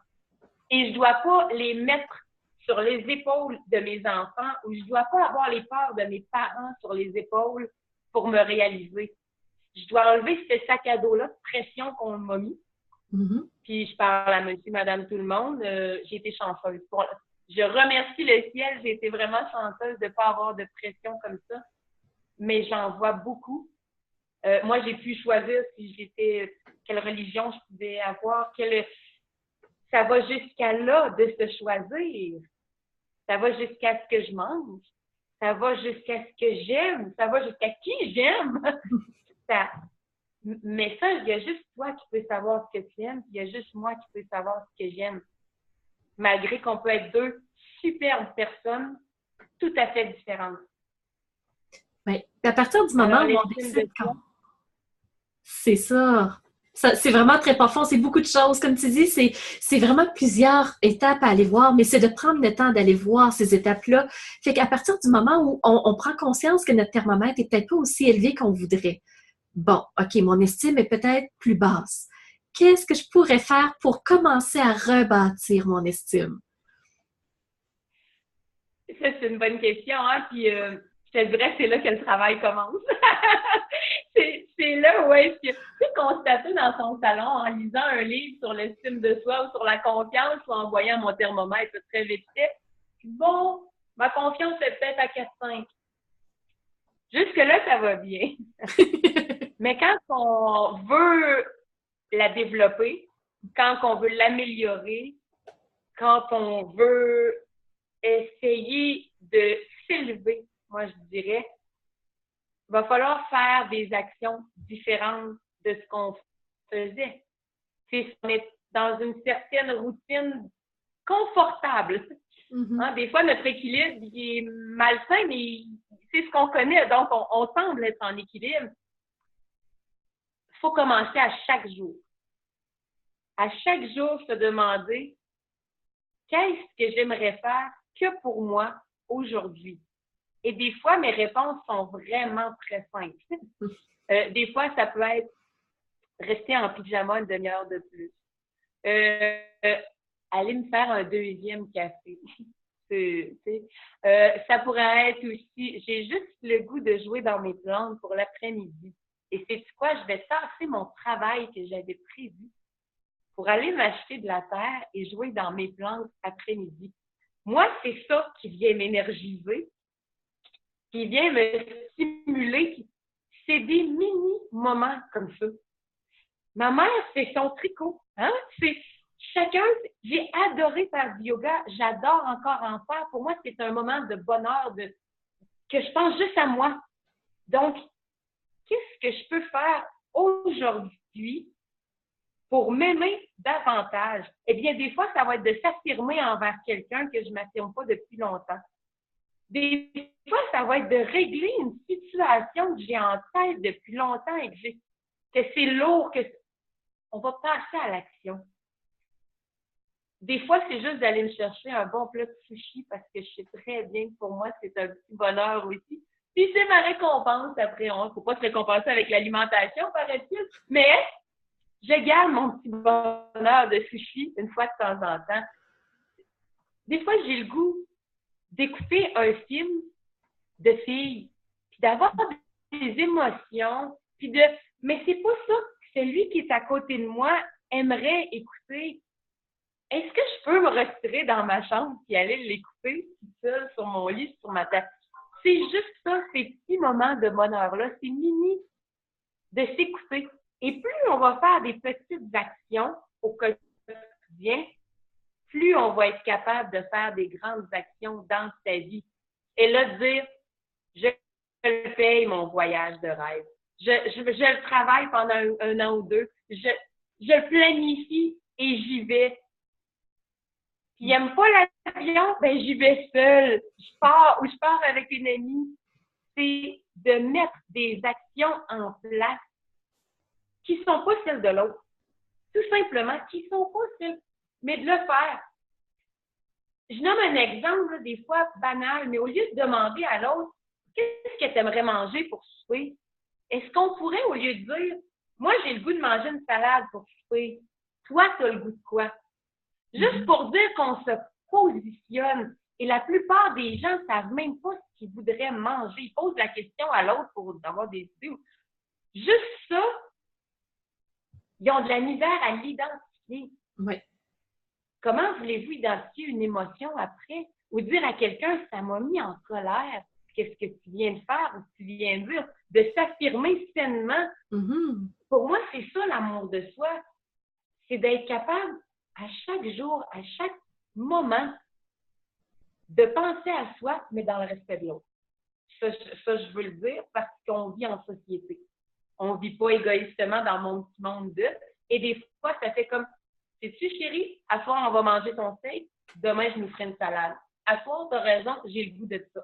Et je dois pas les mettre sur les épaules de mes enfants ou je dois pas avoir les peurs de mes parents sur les épaules pour me réaliser. Je dois enlever ce sac à dos-là de pression qu'on m'a mis. Puis je parle à monsieur, madame, tout le monde. J'ai été chanceuse. Je remercie le ciel. J'ai été vraiment chanceuse de ne pas avoir de pression comme ça. Mais j'en vois beaucoup Moi, j'ai pu choisir si j'étais, quelle religion je pouvais avoir, ça va jusqu'à là de se choisir. Ça va jusqu'à ce que je mange. Ça va jusqu'à ce que j'aime. Ça va jusqu'à qui j'aime. Ça, mais ça, il y a juste toi qui peux savoir ce que tu aimes, puis il y a juste moi qui peux savoir ce que j'aime. Malgré qu'on peut être deux superbes personnes tout à fait différentes. Ouais. À partir du Alors, moment où on l'estime décide de soi, c'est ça. C'est vraiment très profond, c'est beaucoup de choses. Comme tu dis, c'est vraiment plusieurs étapes à aller voir, mais c'est de prendre le temps d'aller voir ces étapes-là. Fait qu'à partir du moment où on prend conscience que notre thermomètre est peut-être pas aussi élevé qu'on voudrait, bon, OK, mon estime est peut-être plus basse. Qu'est-ce que je pourrais faire pour commencer à rebâtir mon estime? ça, c'est une bonne question, hein? Puis, je te dirais, c'est là que le travail commence. C'est là où est-ce que, tu sais, constater dans son salon en lisant un livre sur l'estime de soi ou sur la confiance ou en voyant mon thermomètre très vite fait, bon, ma confiance est peut-être à 4-5. Jusque-là, ça va bien. Mais quand on veut la développer, quand on veut l'améliorer, quand on veut essayer de s'élever, moi je dirais, il va falloir faire des actions différentes de ce qu'on faisait. Si on est dans une certaine routine confortable. Hein, des fois, notre équilibre il est malsain, mais c'est ce qu'on connaît, donc on semble être en équilibre. Il faut commencer à chaque jour. À chaque jour, se demander qu'est-ce que j'aimerais faire que pour moi aujourd'hui. Et des fois, mes réponses sont vraiment très simples. Des fois, ça peut être rester en pyjama une demi-heure de plus. Aller me faire un deuxième café. Ça pourrait être aussi, j'ai juste le goût de jouer dans mes plantes pour l'après-midi. Et c'est quoi? Je vais tasser mon travail que j'avais prévu pour aller m'acheter de la terre et jouer dans mes plantes après-midi. Moi, c'est ça qui vient m'énergiser, qui vient me stimuler. C'est des mini-moments comme ça. Ma mère fait son tricot. Hein? C'est chacun, j'ai adoré faire du yoga, j'adore encore en faire. Pour moi, c'est un moment de bonheur, que je pense juste à moi. Donc, qu'est-ce que je peux faire aujourd'hui pour m'aimer davantage? Eh bien, des fois, ça va être de s'affirmer envers quelqu'un que je ne m'affirme pas depuis longtemps. Des fois, ça va être de régler une situation que j'ai en tête depuis longtemps et que c'est lourd, on va passer à l'action. Des fois, c'est juste d'aller me chercher un bon plat de sushi parce que je sais très bien que pour moi, c'est un petit bonheur aussi. Puis c'est ma récompense après. Il ne faut pas se récompenser avec l'alimentation, paraît-il, mais je garde mon petit bonheur de sushi une fois de temps en temps. Des fois, j'ai le goût d'écouter un film de filles, puis d'avoir des émotions, mais c'est pas ça que celui qui est à côté de moi aimerait écouter. Est-ce que je peux me retirer dans ma chambre et aller l'écouter tout seul sur mon lit, sur ma table? C'est juste ça, ces petits moments de bonheur-là, c'est mini de s'écouter. Et plus on va faire des petites actions au quotidien, plus on va être capable de faire des grandes actions dans sa vie. Et là, dire, je paye mon voyage de rêve. Je le travaille pendant un an ou deux. Je planifie et j'y vais. Puis il n'aime pas l'avion, ben j'y vais seule. Je pars avec une amie. C'est de mettre des actions en place qui ne sont pas celles de l'autre. Tout simplement, qui ne sont pas celles, mais de le faire. Je nomme un exemple, là, des fois banal, mais au lieu de demander à l'autre, qu'est-ce que tu aimerais manger pour souper? Est-ce qu'on pourrait, au lieu de dire, moi, j'ai le goût de manger une salade pour souper, toi, tu as le goût de quoi? Juste pour dire qu'on se positionne. Et la plupart des gens ne savent même pas ce qu'ils voudraient manger. Ils posent la question à l'autre pour avoir des idées. Juste ça, ils ont de la misère à l'identifier. Oui. Comment voulez-vous identifier une émotion après? Ou dire à quelqu'un, ça m'a mis en colère. qu'est-ce que tu viens de faire ou que tu viens de dire, de s'affirmer sainement. Pour moi, c'est ça l'amour de soi. C'est d'être capable à chaque jour, à chaque moment, de penser à soi, mais dans le respect de l'autre. Ça, je veux le dire parce qu'on vit en société. On ne vit pas égoïstement dans mon petit monde de. Et des fois, ça fait comme, sais-tu, chérie, à soir, on va manger ton steak, demain, je nous ferai une salade. À soir, tu as raison, j'ai le goût de ça.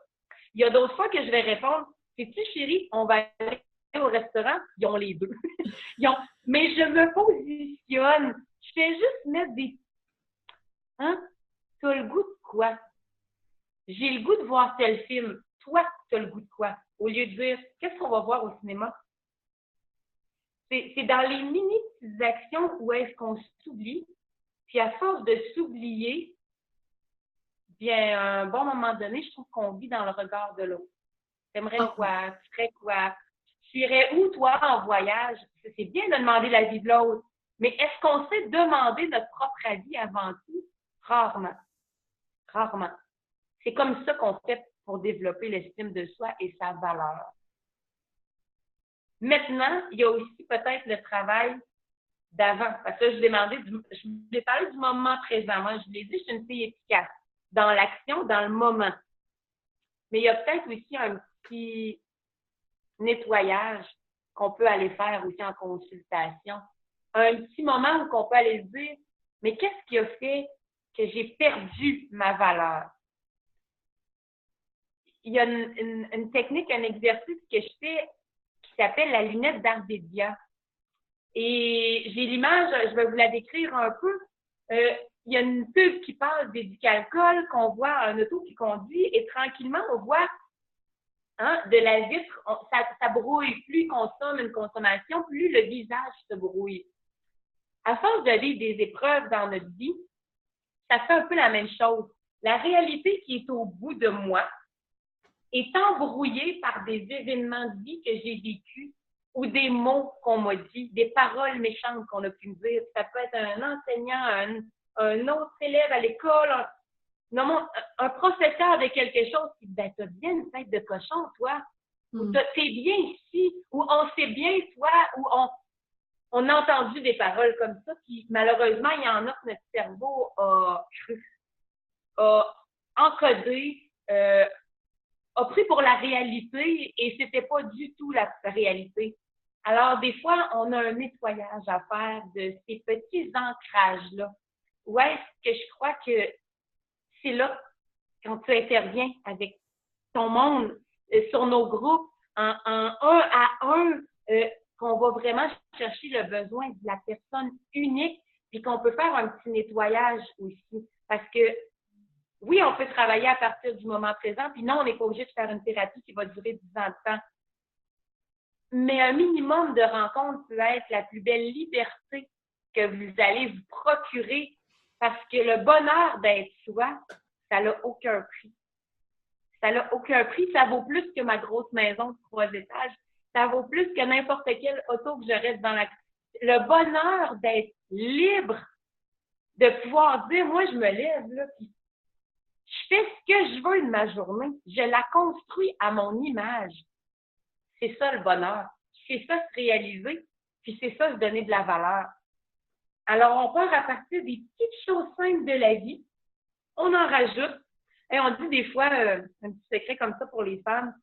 Il y a d'autres fois que je vais répondre, sais-tu, chérie, on va aller au restaurant, ils ont les deux. Mais je me positionne. Je fais juste mettre des. Hein? Tu as le goût de quoi? J'ai le goût de voir tel film. Toi, tu as le goût de quoi? Au lieu de dire, qu'est-ce qu'on va voir au cinéma? C'est dans les mini-petites actions où est-ce qu'on s'oublie. Puis à force de s'oublier, bien, à un bon moment donné, je trouve qu'on vit dans le regard de l'autre. T'aimerais quoi? Tu ferais quoi? Tu irais où, toi, en voyage? C'est bien de demander l'avis de l'autre. Mais est-ce qu'on sait demander notre propre avis avant tout? Rarement. Rarement. C'est comme ça qu'on fait pour développer l'estime de soi et sa valeur. Maintenant, il y a aussi peut-être le travail d'avant. Parce que je vous ai parlé du moment présent. Moi, je l'ai dit, je suis une fille efficace. Dans l'action, dans le moment. Mais il y a peut-être aussi un petit nettoyage qu'on peut aller faire aussi en consultation. Un petit moment où on peut aller se dire, mais qu'est-ce qui a fait que j'ai perdu ma valeur? Il y a une technique, un exercice que je fais qui s'appelle la lunette d'Arbedia. Et j'ai l'image, je vais vous la décrire un peu. Il y a une pub qui parle d'éducalcool, qu'on voit un auto qui conduit et tranquillement, on voit de la vitre, ça brouille. Plus il consomme une consommation, plus le visage se brouille. À force de vivre des épreuves dans notre vie, ça fait un peu la même chose. La réalité qui est au bout de moi est embrouillée par des événements de vie que j'ai vécus ou des mots qu'on m'a dit, des paroles méchantes qu'on a pu me dire. Ça peut être un enseignant, un autre élève à l'école, un professeur de quelque chose qui dit, ben, t'as bien une tête de cochon, toi. Ou t'es bien ici. Ou on sait bien, toi. Ou on a entendu des paroles comme ça qui, malheureusement, il y en a que notre cerveau a cru, a encodé, a pris pour la réalité et c'était pas du tout la réalité. Alors, des fois, on a un nettoyage à faire de ces petits ancrages-là. Où est-ce que je crois que c'est là, quand tu interviens avec ton monde, sur nos groupes, en un à un, qu'on va vraiment chercher le besoin de la personne unique, puis qu'on peut faire un petit nettoyage aussi. Parce que, oui, on peut travailler à partir du moment présent, puis non, on n'est pas obligé de faire une thérapie qui va durer 10 ans de temps. Mais un minimum de rencontres peut être la plus belle liberté que vous allez vous procurer parce que le bonheur d'être soi, ça n'a aucun prix. Ça n'a aucun prix. Ça vaut plus que ma grosse maison de 3 étages. Ça vaut plus que n'importe quelle auto que je reste dans la... Le bonheur d'être libre, de pouvoir dire, moi, je me lève, là, puis je fais ce que je veux de ma journée. Je la construis à mon image. C'est ça le bonheur. C'est ça se réaliser, puis c'est ça se donner de la valeur. Alors, on part à partir des petites choses simples de la vie. On en rajoute. Et on dit des fois, un petit secret comme ça pour les femmes,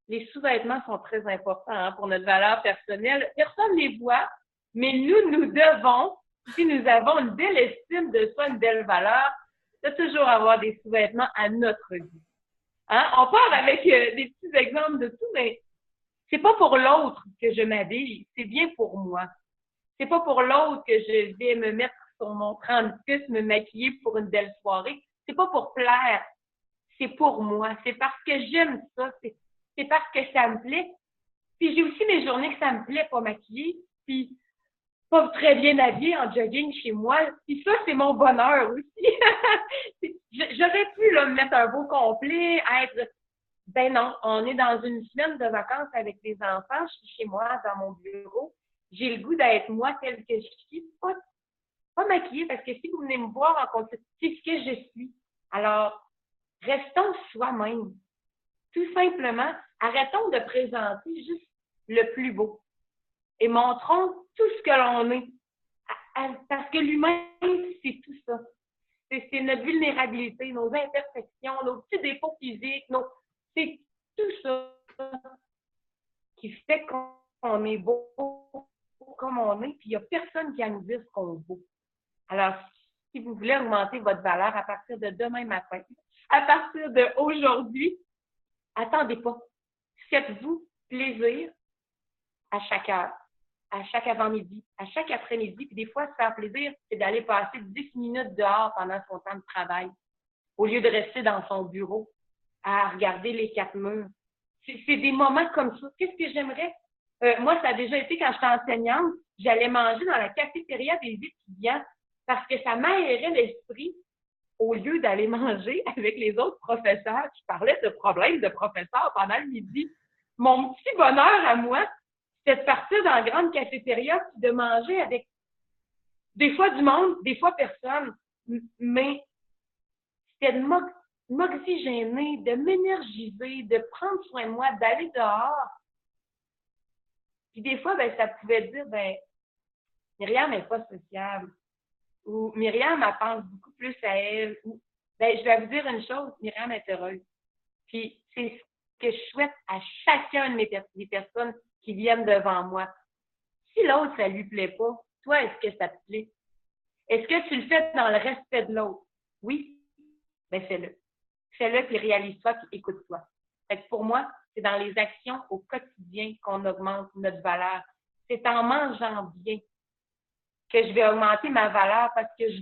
les sous-vêtements sont très importants pour notre valeur personnelle. Personne ne les voit, mais nous devons, si nous avons une belle estime de soi, une belle valeur, de toujours avoir des sous-vêtements à notre vie. On part avec des petits exemples de tout, mais c'est pas pour l'autre que je m'habille, c'est bien pour moi. C'est pas pour l'autre que je vais me mettre sur mon 36, me maquiller pour une belle soirée. C'est pas pour plaire. C'est pour moi. C'est parce que j'aime ça. C'est parce que ça me plaît. Puis j'ai aussi mes journées que ça me plaît pas maquiller. Puis pas très bien habillée en jogging chez moi. Puis ça, c'est mon bonheur aussi. J'aurais pu là, me mettre un beau complet, être... Ben non, on est dans une semaine de vacances avec les enfants. Je suis chez moi, dans mon bureau. J'ai le goût d'être moi telle que je suis. Pas maquillée, parce que si vous venez me voir en contact, c'est ce que je suis. Alors, restons soi-même. Tout simplement, arrêtons de présenter juste le plus beau et montrons tout ce que l'on est. Parce que l'humain, c'est tout ça. C'est notre vulnérabilité, nos imperfections, nos petits défauts physiques, c'est tout ça qui fait qu'on est beau comme on est, puis il n'y a personne qui a nous dire ce qu'on vaut. Alors, si vous voulez augmenter votre valeur à partir de demain matin, à partir d'aujourd'hui, attendez pas. Faites-vous plaisir à chaque heure, à chaque avant-midi, à chaque après-midi. Puis des fois, se faire plaisir, c'est d'aller passer 10 minutes dehors pendant son temps de travail, au lieu de rester dans son bureau à regarder les quatre murs. C'est des moments comme ça. Qu'est-ce que j'aimerais? Moi, ça a déjà été quand j'étais enseignante, j'allais manger dans la cafétéria des étudiants parce que ça m'aérait l'esprit au lieu d'aller manger avec les autres professeurs qui parlaient de problèmes de professeurs pendant le midi. Mon petit bonheur à moi, c'était de partir dans la grande cafétéria et de manger avec des fois du monde, des fois personne, mais c'était de m'oxygéner, de m'énergiser, de prendre soin de moi, d'aller dehors. Puis des fois, ça pouvait dire, Myriam n'est pas sociable. Ou Myriam, elle pense beaucoup plus à elle. Ou, je vais vous dire une chose, Myriam est heureuse. Puis c'est ce que je souhaite à chacun des personnes qui viennent devant moi. Si l'autre, ça lui plaît pas, toi, est-ce que ça te plaît? Est-ce que tu le fais dans le respect de l'autre? Oui? Fais-le. Fais-le, puis réalise-toi, puis écoute-toi. Fait que pour moi, c'est dans les actions au quotidien qu'on augmente notre valeur. C'est en mangeant bien que je vais augmenter ma valeur parce que je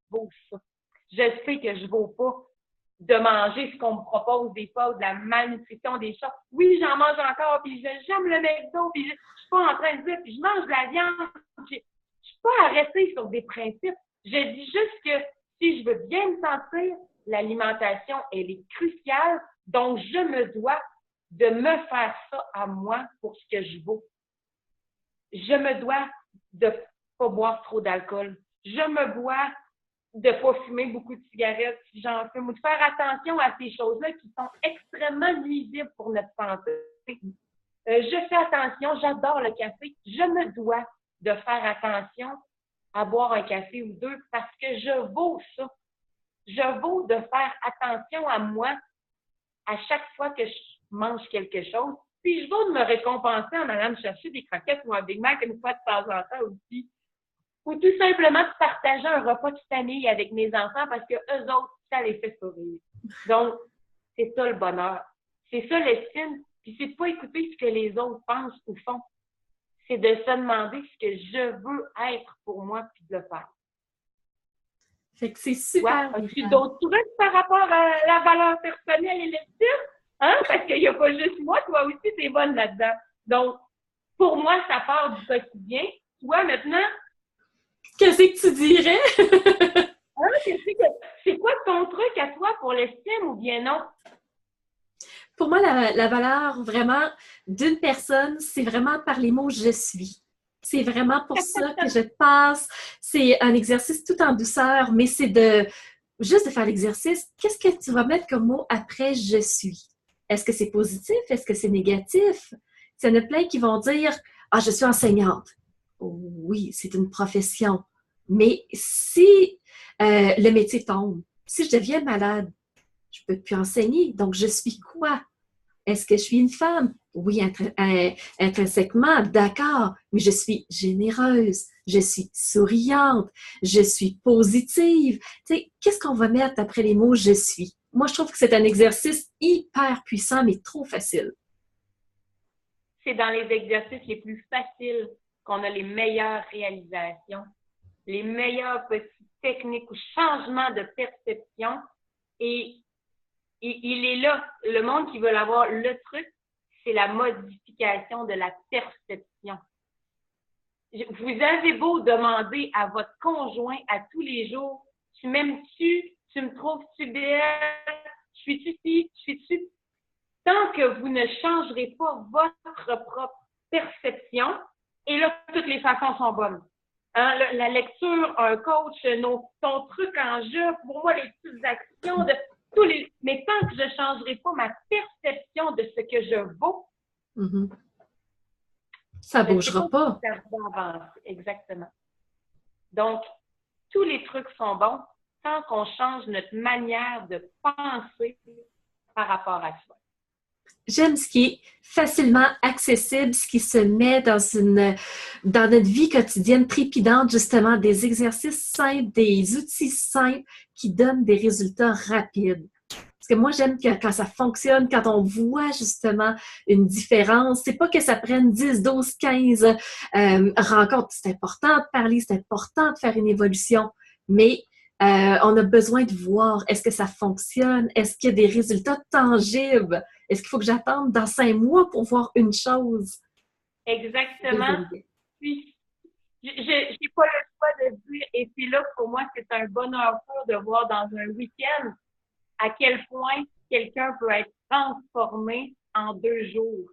vaux ça. Je sais que je ne vaux pas de manger ce qu'on me propose des fois ou de la malnutrition des choses. Oui, j'en mange encore, puis j'aime le McDo, puis je ne suis pas en train de dire, puis je mange de la viande. Je ne suis pas arrêtée sur des principes. Je dis juste que si je veux bien me sentir, l'alimentation, elle est cruciale, donc je me dois de me faire ça à moi pour ce que je vaux. Je me dois de ne pas boire trop d'alcool. Je me dois de ne pas fumer beaucoup de cigarettes si j'en fume, ou de faire attention à ces choses-là qui sont extrêmement nuisibles pour notre santé. Je fais attention, j'adore le café. Je me dois de faire attention à boire un café ou deux parce que je vaux ça. Je vaux de faire attention à moi à chaque fois que je mange quelque chose. Puis je vaux de me récompenser en allant me chercher des croquettes ou un Big Mac une fois de temps en temps aussi. Ou tout simplement de partager un repas de famille avec mes enfants parce que eux autres, ça les fait sourire. Donc, c'est ça le bonheur. C'est ça l'estime. Puis c'est de pas écouter ce que les autres pensent ou font. C'est de se demander ce que je veux être pour moi puis de le faire. Fait que c'est super. Ouais. As-tu d'autres trucs par rapport à la valeur personnelle et l'estime? Hein? Parce qu'il n'y a pas juste moi, toi aussi, t'es bonne là-dedans. Donc, pour moi, ça part du quotidien. Toi, maintenant, qu'est-ce que tu dirais? C'est quoi ton truc à toi pour l'estime ou bien non? Pour moi, la valeur vraiment d'une personne, c'est vraiment par les mots « je suis ». C'est vraiment pour ça que je passe. C'est un exercice tout en douceur, mais c'est juste de faire l'exercice. Qu'est-ce que tu vas mettre comme mot après « je suis ». Est-ce que c'est positif? Est-ce que c'est négatif? Il y en a plein qui vont dire « ah, je suis enseignante ». Oui, c'est une profession. Mais si le métier tombe, si je deviens malade, je ne peux plus enseigner. Donc, je suis quoi? Est-ce que je suis une femme? Oui, intrinsèquement, d'accord, mais je suis généreuse, je suis souriante, je suis positive. Tu sais, qu'est-ce qu'on va mettre après les mots « je suis ». Moi, je trouve que c'est un exercice hyper puissant, mais trop facile. C'est dans les exercices les plus faciles qu'on a les meilleures réalisations, les meilleures petites techniques ou changements de perception. Et il est là, le monde qui veut l'avoir, le truc, c'est la modification de la perception. Vous avez beau demander à votre conjoint à tous les jours, tu m'aimes-tu, tu me trouves-tu belle, je suis-tu ci, je suis-tu. Tant que vous ne changerez pas votre propre perception, et là, toutes les façons sont bonnes. Hein, la lecture, un coach, ton truc en jeu, pour moi, les petites actions, mais tant que je ne changerai pas ma perception fonction de ce que je vaux, Mhm. Ça je ne sais bougera pas pas. si ça va avancer. Exactement. Donc, tous les trucs sont bons tant qu'on change notre manière de penser par rapport à soi. J'aime ce qui est facilement accessible, ce qui se met dans notre vie quotidienne trépidante, justement, des exercices simples, des outils simples qui donnent des résultats rapides. Parce que moi, j'aime que quand ça fonctionne, quand on voit justement une différence, c'est pas que ça prenne 10, 12, 15 rencontres. C'est important de parler, c'est important de faire une évolution, mais on a besoin de voir est-ce que ça fonctionne, est-ce qu'il y a des résultats tangibles, est-ce qu'il faut que j'attende dans 5 mois pour voir une chose? Exactement. Puis, j'ai pas le choix de dire, et puis là, pour moi, c'est un bonheur fou de voir dans un week-end à quel point quelqu'un peut être transformé en 2 jours.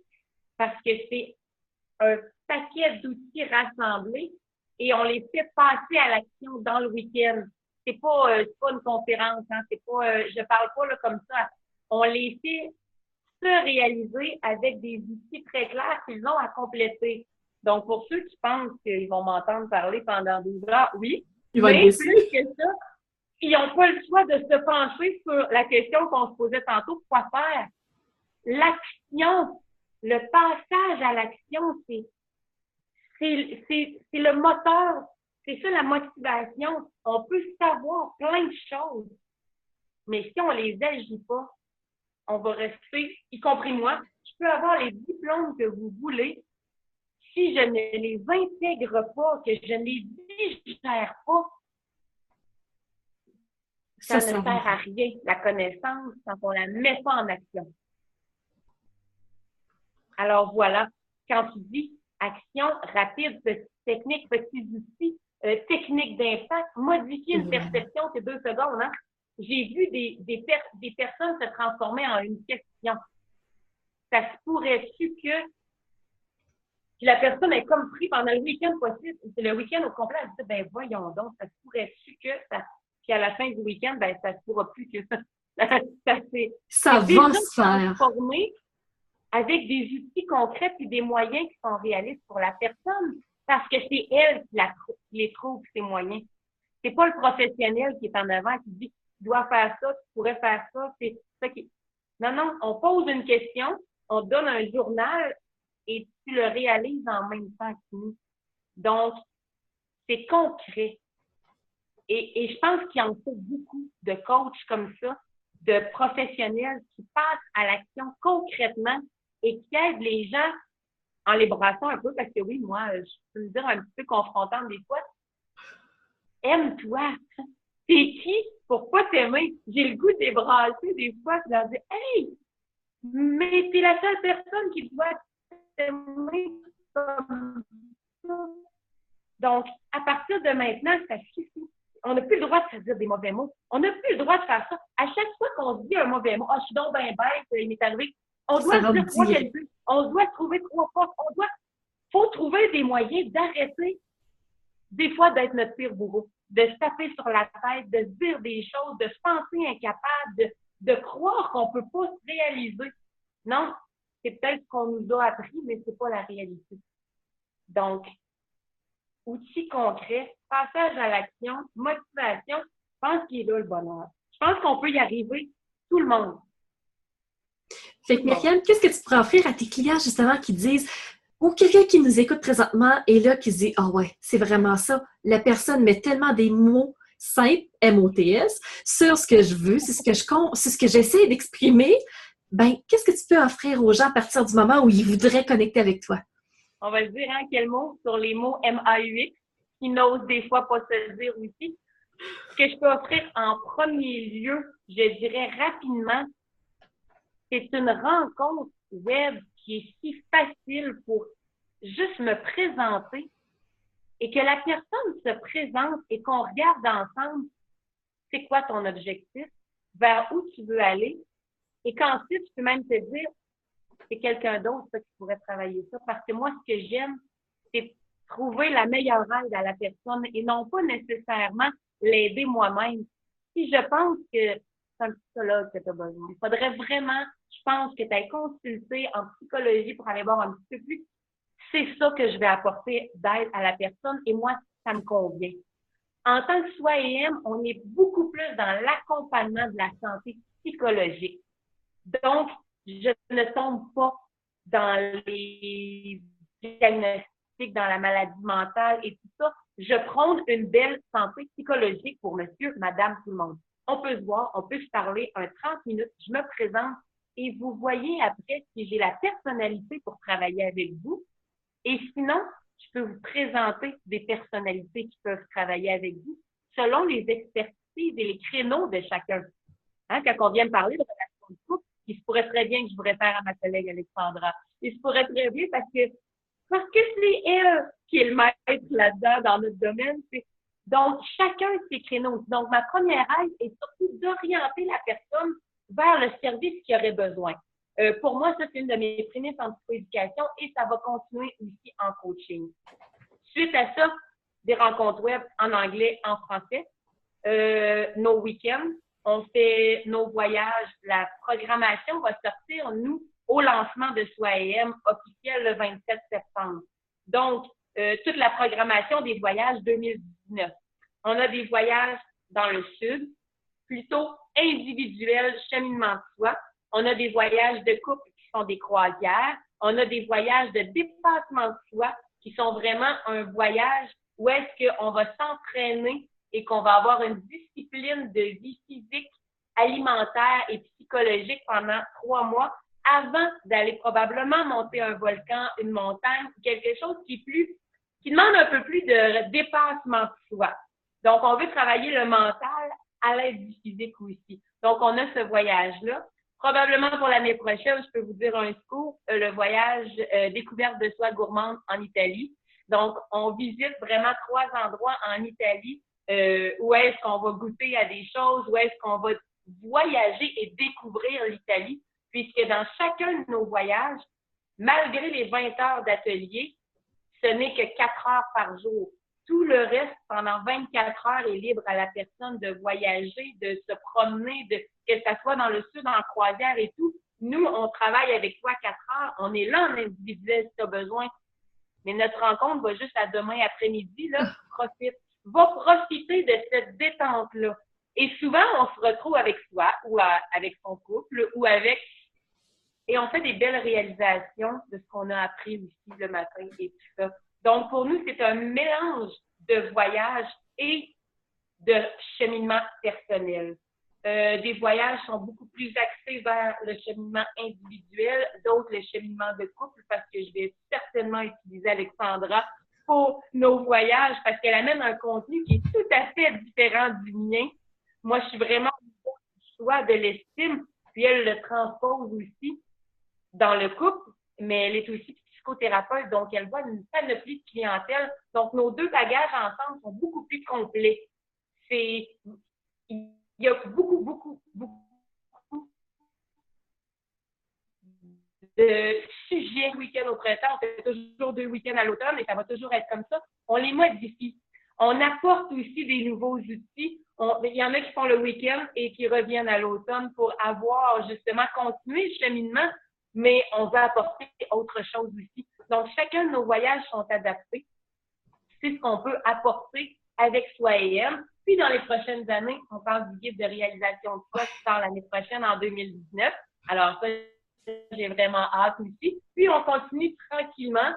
Parce que c'est un paquet d'outils rassemblés et on les fait passer à l'action dans le week-end. C'est pas une conférence, hein, c'est pas, je parle pas là comme ça. On les fait se réaliser avec des outils très clairs qu'ils ont à compléter. Donc, pour ceux qui pensent qu'ils vont m'entendre parler pendant 12 heures, oui. Mais plus que ça, ils n'ont pas le choix de se pencher sur la question qu'on se posait tantôt, quoi faire? L'action, le passage à l'action, c'est le moteur, c'est ça la motivation. On peut savoir plein de choses, mais si on les agit pas, on va rester, y compris moi, je peux avoir les diplômes que vous voulez, si je ne les intègre pas, que je ne les digère pas, ça ne sert à rien, la connaissance, quand on la met pas en action. Alors voilà, quand tu dis action rapide, petite technique, petits outils, technique d'impact, modifier une perception, c'est 2 secondes, hein? J'ai vu des personnes se transformer en une question. Ça se pourrait-tu que la personne est comme pris pendant le week-end possible, c'est le week-end au complet, elle dit, ben voyons donc, ça se pourrait-tu que ça, puis à la fin du week-end, ben ça se pourra plus que ça. Ça va se faire. Transformer avec des outils concrets puis des moyens qui sont réalistes pour la personne, parce que c'est elle qui les trouve, ces moyens. C'est pas le professionnel qui est en avant qui dit tu dois faire ça, tu pourrais faire ça, c'est ça qui. Non, on pose une question, on donne un journal et tu le réalises en même temps que nous. Donc, c'est concret. Et je pense qu'il y en faut beaucoup de coachs comme ça, de professionnels qui passent à l'action concrètement et qui aident les gens en les brassant un peu, parce que oui, moi, je peux me dire un petit peu confrontante des fois, aime-toi. T'es qui pour pas t'aimer? J'ai le goût de les brasser des fois, de leur dire, hey, mais t'es la seule personne qui doit t'aimer comme ça. Donc, à partir de maintenant, ça suffit. On n'a plus le droit de se dire des mauvais mots. On n'a plus le droit de faire ça. À chaque fois qu'on se dit un mauvais mot, je suis donc bien bête, il m'est arrivé. On doit se dire 3 qualités. On doit trouver 3 forces. Faut trouver des moyens d'arrêter, des fois, d'être notre pire bourreau, de se taper sur la tête, de se dire des choses, de se penser incapable, de croire qu'on ne peut pas se réaliser. Non, c'est peut-être ce qu'on nous a appris, mais ce n'est pas la réalité. Donc, outils concrets, passage à l'action, motivation, je pense qu'il est là le bonheur. Je pense qu'on peut y arriver, tout le monde. Fait que Myriam, qu'est-ce que tu pourrais offrir à tes clients justement qui disent, ou quelqu'un qui nous écoute présentement et là qui se dit, ah ouais, c'est vraiment ça, la personne met tellement des mots simples, MOTS, sur ce que je veux, c'est ce que j'essaie d'exprimer, ben qu'est-ce que tu peux offrir aux gens à partir du moment où ils voudraient connecter avec toi? On va se dire hein, quel mot sur les mots MAUX, qui n'osent des fois pas se le dire aussi. Ce que je peux offrir en premier lieu, je dirais rapidement, c'est une rencontre web qui est si facile pour juste me présenter et que la personne se présente et qu'on regarde ensemble c'est quoi ton objectif, vers où tu veux aller et qu'ensuite tu peux même te dire c'est quelqu'un d'autre qui pourrait travailler ça. Parce que moi, ce que j'aime, c'est trouver la meilleure aide à la personne et non pas nécessairement l'aider moi-même. Si je pense que c'est un petit ça là que tu as besoin, il faudrait vraiment je pense que tu as consulté en psychologie pour aller voir un petit peu plus. C'est ça que je vais apporter d'aide à la personne et moi, ça me convient. En tant que SOIEM, on est beaucoup plus dans l'accompagnement de la santé psychologique. Donc, je ne tombe pas dans les diagnostics, dans la maladie mentale et tout ça. Je prône une belle santé psychologique pour monsieur, madame, tout le monde. On peut se voir, on peut se parler 30 minutes, je me présente et vous voyez après si j'ai la personnalité pour travailler avec vous. Et sinon, je peux vous présenter des personnalités qui peuvent travailler avec vous selon les expertises et les créneaux de chacun. Hein, quand on vient me parler de relation de couple, il se pourrait très bien que je vous réfère à ma collègue Alexandra. Il se pourrait très bien parce que c'est elle qui est le maître là-dedans dans notre domaine. Donc, chacun ses créneaux. Donc, ma première aide est surtout d'orienter la personne vers le service qu'il aurait besoin. Pour moi, ça, c'est une de mes prémices en psychoéducation et ça va continuer aussi en coaching. Suite à ça, des rencontres web en anglais, en français, nos week-ends, on fait nos voyages. La programmation va sortir, nous, au lancement de SOIEM officiel le 27 septembre. Donc, toute la programmation des voyages 2019. On a des voyages dans le sud, plutôt individuels, cheminement de soi. On a des voyages de couple qui sont des croisières. On a des voyages de dépassement de soi qui sont vraiment un voyage où est-ce qu'on va s'entraîner et qu'on va avoir une discipline de vie physique, alimentaire et psychologique pendant 3 mois avant d'aller probablement monter un volcan, une montagne, quelque chose qui demande un peu plus de dépassement de soi. Donc, on veut travailler le mental à l'aide du physique aussi. Donc, on a ce voyage-là. Probablement pour l'année prochaine, je peux vous dire un scoop, le voyage découverte de soi gourmande en Italie. Donc, on visite vraiment 3 endroits en Italie où est-ce qu'on va goûter à des choses, où est-ce qu'on va voyager et découvrir l'Italie, puisque dans chacun de nos voyages, malgré les 20 heures d'atelier, ce n'est que 4 heures par jour. Tout le reste, pendant 24 heures, est libre à la personne de voyager, de se promener, que ce soit dans le sud, en croisière et tout. Nous, on travaille avec toi 4 heures. On est là en individuel si tu as besoin. Mais notre rencontre va juste à demain après-midi. Là, profite. Va profiter de cette détente-là. Et souvent, on se retrouve avec soi ou avec son couple ou avec... Et on fait des belles réalisations de ce qu'on a appris aussi le matin et tout ça. Donc, pour nous, c'est un mélange de voyage et de cheminement personnel. Des voyages sont beaucoup plus axés vers le cheminement individuel, d'autres le cheminement de couple, parce que je vais certainement utiliser Alexandra pour nos voyages, parce qu'elle amène un contenu qui est tout à fait différent du mien. Moi, je suis vraiment au niveau du choix de l'estime, puis elle le transpose aussi dans le couple, mais elle est aussi psychothérapeute, donc elle voit une panoplie de clientèle. Donc, nos 2 bagages ensemble sont beaucoup plus complets. Il y a beaucoup de sujets week-end au printemps. On fait toujours 2 week-ends à l'automne et ça va toujours être comme ça. On les modifie. On apporte aussi des nouveaux outils. Il y en a qui font le week-end et qui reviennent à l'automne pour avoir justement continué le cheminement, mais on va apporter autre chose aussi. Donc, chacun de nos voyages sont adaptés. C'est ce qu'on peut apporter avec SOIEM. Puis, dans les prochaines années, on parle du guide de réalisation de soi qui sort l'année prochaine, en 2019. Alors, ça, j'ai vraiment hâte aussi. Puis, on continue tranquillement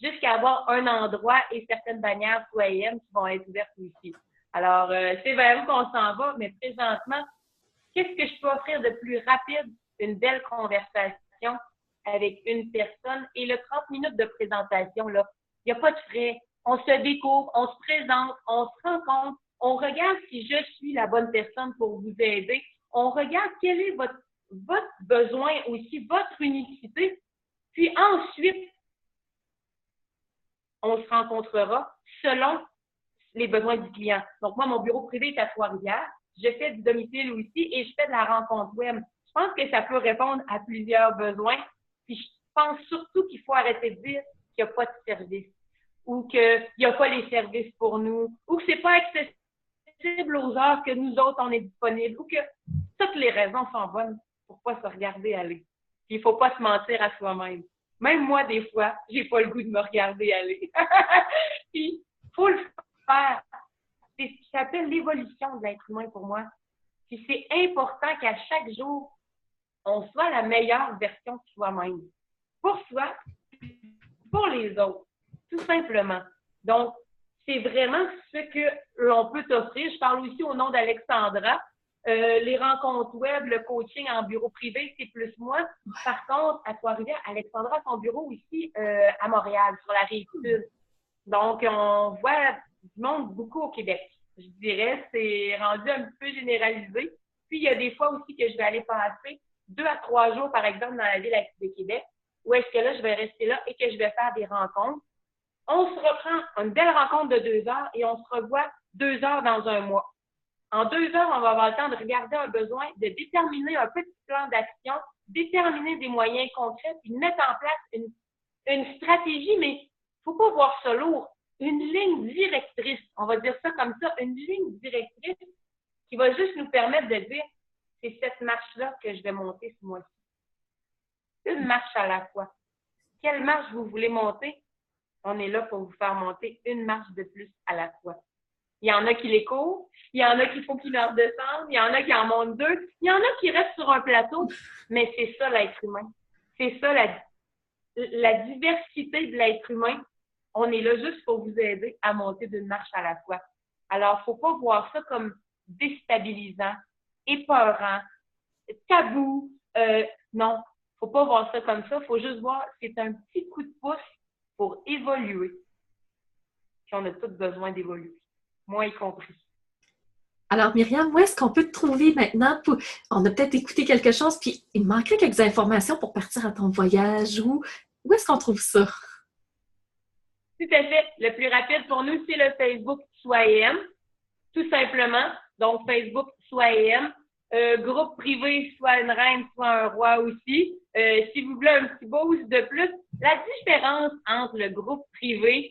jusqu'à avoir un endroit et certaines bannières SOIEM qui vont être ouvertes aussi. Alors, c'est vers où qu'on s'en va, mais présentement, qu'est-ce que je peux offrir de plus rapide? Une belle conversation avec une personne et le 30 minutes de présentation, là, il n'y a pas de frais. On se découvre, on se présente, on se rencontre, on regarde si je suis la bonne personne pour vous aider. On regarde quel est votre besoin aussi, votre unicité. Puis ensuite, on se rencontrera selon les besoins du client. Donc, moi, mon bureau privé est à Trois-Rivières. Je fais du domicile aussi et je fais de la rencontre web. Je pense que ça peut répondre à plusieurs besoins. Puis, je pense surtout qu'il faut arrêter de dire qu'il n'y a pas de service ou qu'il n'y a pas les services pour nous ou que c'est pas accessible aux heures que nous autres, on est disponibles ou que toutes les raisons sont bonnes pour pas se regarder aller. Puis il faut pas se mentir à soi-même. Même moi, des fois, j'ai pas le goût de me regarder aller. Puis, faut le faire. C'est ce qui s'appelle l'évolution de l'être humain pour moi. Puis c'est important qu'à chaque jour, on soit la meilleure version de soi-même. Pour soi, pour les autres. Tout simplement. Donc, c'est vraiment ce que l'on peut t'offrir. Je parle aussi au nom d'Alexandra. Les rencontres web, le coaching en bureau privé, c'est plus moi. Par contre, à Trois-Rivières, Alexandra a son bureau ici à Montréal, sur la Rive-Sud. Donc, on voit du monde beaucoup au Québec. Je dirais, c'est rendu un petit peu généralisé. Puis, il y a des fois aussi que je vais aller passer 2 à 3 jours, par exemple, dans la ville de Québec, où est-ce que là, je vais rester là et que je vais faire des rencontres. On se reprend une belle rencontre de 2 heures et on se revoit 2 heures dans un mois. En 2 heures, on va avoir le temps de regarder un besoin, de déterminer un petit plan d'action, déterminer des moyens concrets, puis mettre en place une stratégie, mais il ne faut pas voir ça lourd. Une ligne directrice, on va dire ça comme ça, une ligne directrice qui va juste nous permettre de dire, c'est cette marche-là que je vais monter ce mois-ci. Une marche à la fois. Quelle marche vous voulez monter? On est là pour vous faire monter une marche de plus à la fois. Il y en a qui les courent, il y en a qui faut qu'ils en redescendent, il y en a qui en montent 2, il y en a qui restent sur un plateau, mais c'est ça l'être humain. C'est ça la diversité de l'être humain. On est là juste pour vous aider à monter d'une marche à la fois. Alors, faut pas voir ça comme déstabilisant, épeurant, tabou. Non, faut pas voir ça comme ça. Faut juste voir, c'est un petit coup de pouce pour évoluer. Puis on a tous besoin d'évoluer. Moi y compris. Alors, Myriam, où est-ce qu'on peut te trouver maintenant? On a peut-être écouté quelque chose, puis il manquerait quelques informations pour partir à ton voyage. Où est-ce qu'on trouve ça? Tout à fait. Le plus rapide pour nous, c'est le Facebook SoiEM, tout simplement. Donc, Facebook SoiEM. Groupe privé, soit une reine, soit un roi aussi. Si vous voulez un petit boost de plus, la différence entre le groupe privé,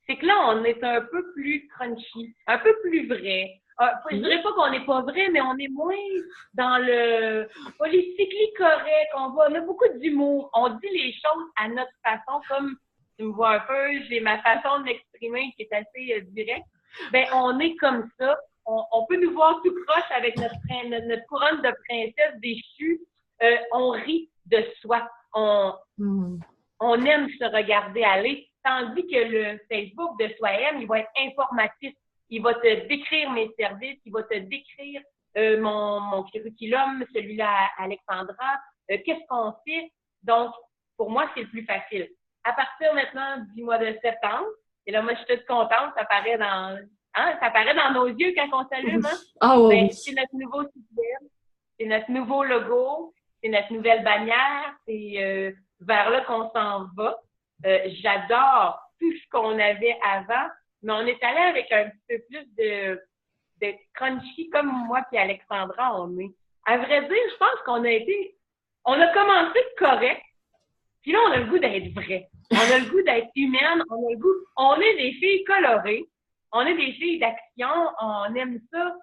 c'est que là, on est un peu plus crunchy, un peu plus vrai. Je dirais pas qu'on n'est pas vrai, mais on est moins dans le politically correct. On a beaucoup d'humour. On dit les choses à notre façon, comme tu me vois un peu, j'ai ma façon de m'exprimer qui est assez directe. Ben, on est comme ça. On peut nous voir tout croche avec notre couronne de princesse déchue. On rit de soi. On aime se regarder aller. Tandis que le Facebook de SoiEM, il va être informatif. Il va te décrire mes services, il va te décrire mon curriculum, celui-là à Alexandra, qu'est-ce qu'on fait. Donc, pour moi, c'est le plus facile. À partir maintenant du mois de septembre, et là, moi, je suis toute contente, ça paraît dans nos yeux quand on s'allume. Hein? Oh, ben, c'est notre nouveau site web, c'est notre nouveau logo, c'est notre nouvelle bannière, c'est vers là qu'on s'en va. J'adore tout ce qu'on avait avant, mais on est allé avec un petit peu plus de crunchy comme moi et Alexandra, on est. À vrai dire, je pense on a commencé correct, puis là, on a le goût d'être vrai. On a le goût d'être humaine, on est des filles colorées, on est des filles d'action, on aime ça,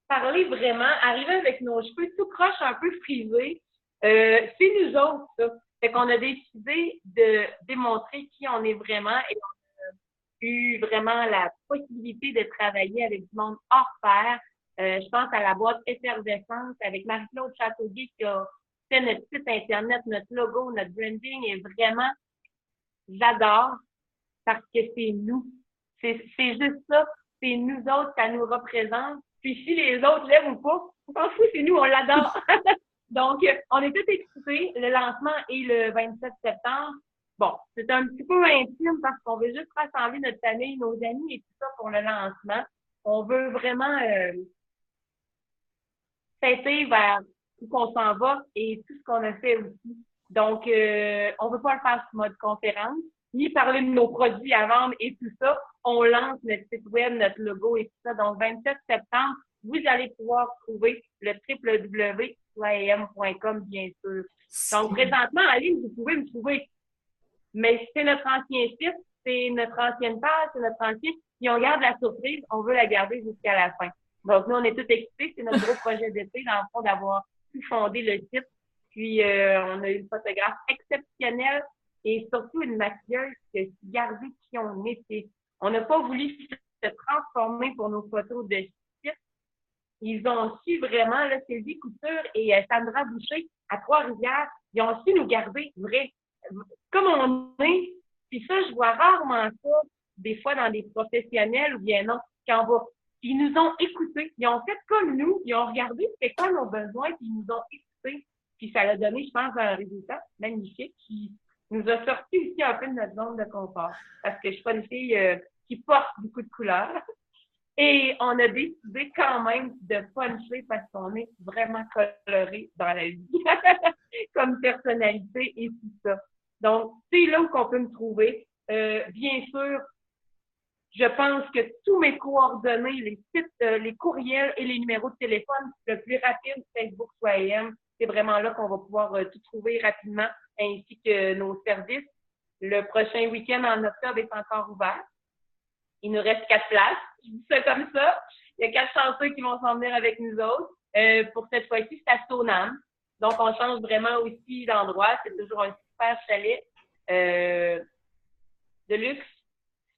parler vraiment, arriver avec nos cheveux tout croche, un peu frisés. C'est nous autres, ça. Fait qu'on a décidé de démontrer qui on est vraiment et on a eu vraiment la possibilité de travailler avec du monde hors pair. Je pense à la boîte Effervescence avec Marie-Claude Châteauguay qui a fait notre site Internet, notre logo, notre branding et vraiment, j'adore parce que c'est nous. C'est juste ça. C'est nous autres, ça nous représente. Puis si les autres l'aiment ou pas, on s'en fout, c'est nous, on l'adore. Donc, on est tous excités. Le lancement est le 27 septembre. Bon, c'est un petit peu intime parce qu'on veut juste rassembler notre famille, nos amis et tout ça pour le lancement. On veut vraiment fêter vers où on s'en va et tout ce qu'on a fait aussi. Donc, on veut pas le faire sur mode conférence, ni parler de nos produits à vendre et tout ça. On lance notre site web, notre logo et tout ça. Donc, 27 septembre, vous allez pouvoir trouver le www.soiem.com, bien sûr. Donc, présentement, en ligne, vous pouvez me trouver. Mais c'est notre ancien site, c'est notre ancienne page, c'est notre ancien. Si on garde la surprise, on veut la garder jusqu'à la fin. Donc, nous, on est tous excités. C'est notre gros projet d'été, dans le fond, d'avoir pu fonder le site. Puis, on a eu une photographe exceptionnelle et surtout une maquilleuse qui a gardé qui on était. On n'a pas voulu se transformer pour nos photos de site. Ils ont su vraiment, là, Sylvie Couture et Sandra Boucher à Trois-Rivières, ils ont su nous garder vrai, comme on est. Puis ça, je vois rarement ça, des fois dans des professionnels ou bien non, quand on va. Ils nous ont écoutés, ils ont fait comme nous, ils ont regardé c'était quoi nos besoins, puis ils nous ont écoutés. Puis ça a donné, je pense, un résultat magnifique qui nous a sorti aussi un peu de notre zone de confort. Parce que je suis pas une fille qui porte beaucoup de couleurs. Et on a décidé quand même de puncher parce qu'on est vraiment coloré dans la vie, comme personnalité et tout ça. Donc, c'est là où on peut me trouver. Bien sûr, je pense que tous mes coordonnées, les sites, les courriels et les numéros de téléphone, le plus rapide, Facebook ou AM, c'est vraiment là qu'on va pouvoir tout trouver rapidement, ainsi que nos services. Le prochain week-end en octobre est encore ouvert. Il nous reste 4 places. Je dis ça comme ça. Il y a 4 chanceux qui vont s'en venir avec nous autres. Pour cette fois-ci, c'est à Stoneham. Donc, on change vraiment aussi d'endroit. C'est toujours un super chalet de luxe,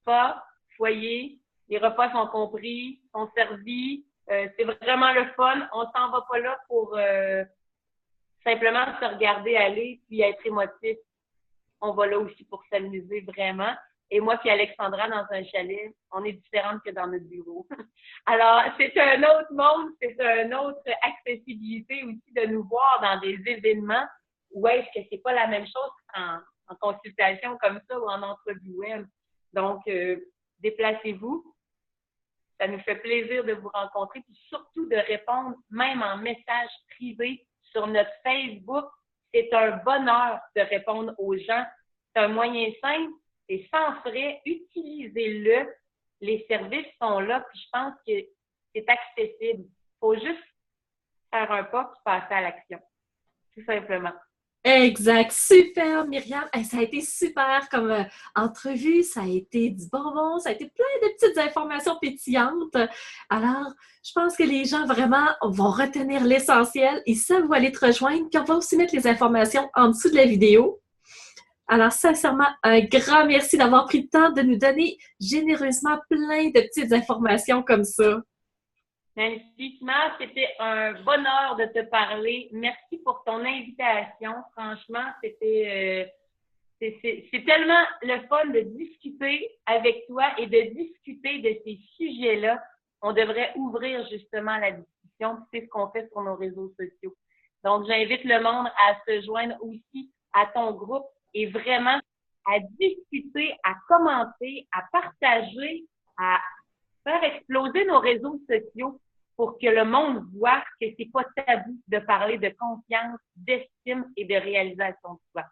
spa, foyer. Les repas sont compris, sont servis. C'est vraiment le fun. On s'en va pas là pour simplement se regarder aller puis être émotif. On va là aussi pour s'amuser vraiment. Et moi puis Alexandra, dans un chalet, on est différentes que dans notre bureau. Alors, c'est un autre monde, c'est une autre accessibilité aussi de nous voir dans des événements où est-ce que c'est pas la même chose en consultation comme ça ou en entrevue web. Donc, déplacez-vous. Ça nous fait plaisir de vous rencontrer puis surtout de répondre même en message privé sur notre Facebook. C'est un bonheur de répondre aux gens. C'est un moyen simple. C'est sans frais, utilisez-le. Les services sont là, puis je pense que c'est accessible. Il faut juste faire un pas puis passer à l'action, tout simplement. Exact. Super, Myriam. Hey, ça a été super comme entrevue. Ça a été du bonbon. Ça a été plein de petites informations pétillantes. Alors, je pense que les gens vraiment vont retenir l'essentiel et ça, vous allez te rejoindre. Puis on va aussi mettre les informations en dessous de la vidéo. Alors, sincèrement, un grand merci d'avoir pris le temps de nous donner généreusement plein de petites informations comme ça. Nancy, c'était un bonheur de te parler. Merci pour ton invitation. Franchement, c'est tellement le fun de discuter avec toi et de discuter de ces sujets-là. On devrait ouvrir justement la discussion. C'est ce qu'on fait sur nos réseaux sociaux. Donc, j'invite le monde à se joindre aussi à ton groupe et vraiment à discuter, à commenter, à partager, à faire exploser nos réseaux sociaux pour que le monde voit que c'est pas tabou de parler de confiance, d'estime et de réalisation de soi.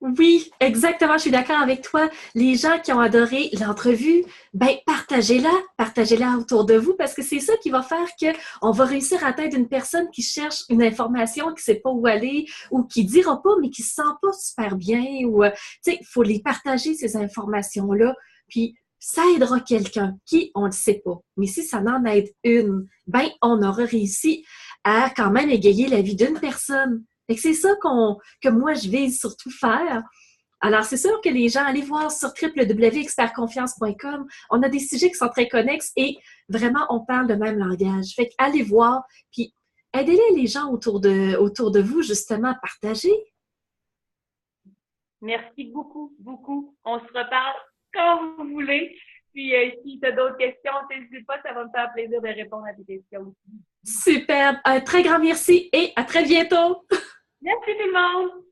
Oui, exactement, je suis d'accord avec toi. Les gens qui ont adoré l'entrevue, ben partagez-la autour de vous parce que c'est ça qui va faire qu'on va réussir à atteindre une personne qui cherche une information, qui ne sait pas où aller ou qui dira pas mais qui se sent pas super bien ou tu sais, il faut les partager ces informations-là. Puis ça aidera quelqu'un qui, on le sait pas. Mais si ça en aide une, ben on aura réussi à quand même égayer la vie d'une personne. Fait que c'est ça que moi, je vise surtout faire. Alors, c'est sûr que les gens, allez voir sur www.expertconfiance.com. On a des sujets qui sont très connexes et vraiment, on parle le même langage. Fait que allez voir, puis aidez les gens autour de vous, justement, à partager. Merci beaucoup, beaucoup. On se reparle quand vous voulez. Puis, si tu as d'autres questions, n'hésite pas, ça va me faire plaisir de répondre à tes questions aussi. Superbe. Un très grand merci et à très bientôt. Merci tout le monde!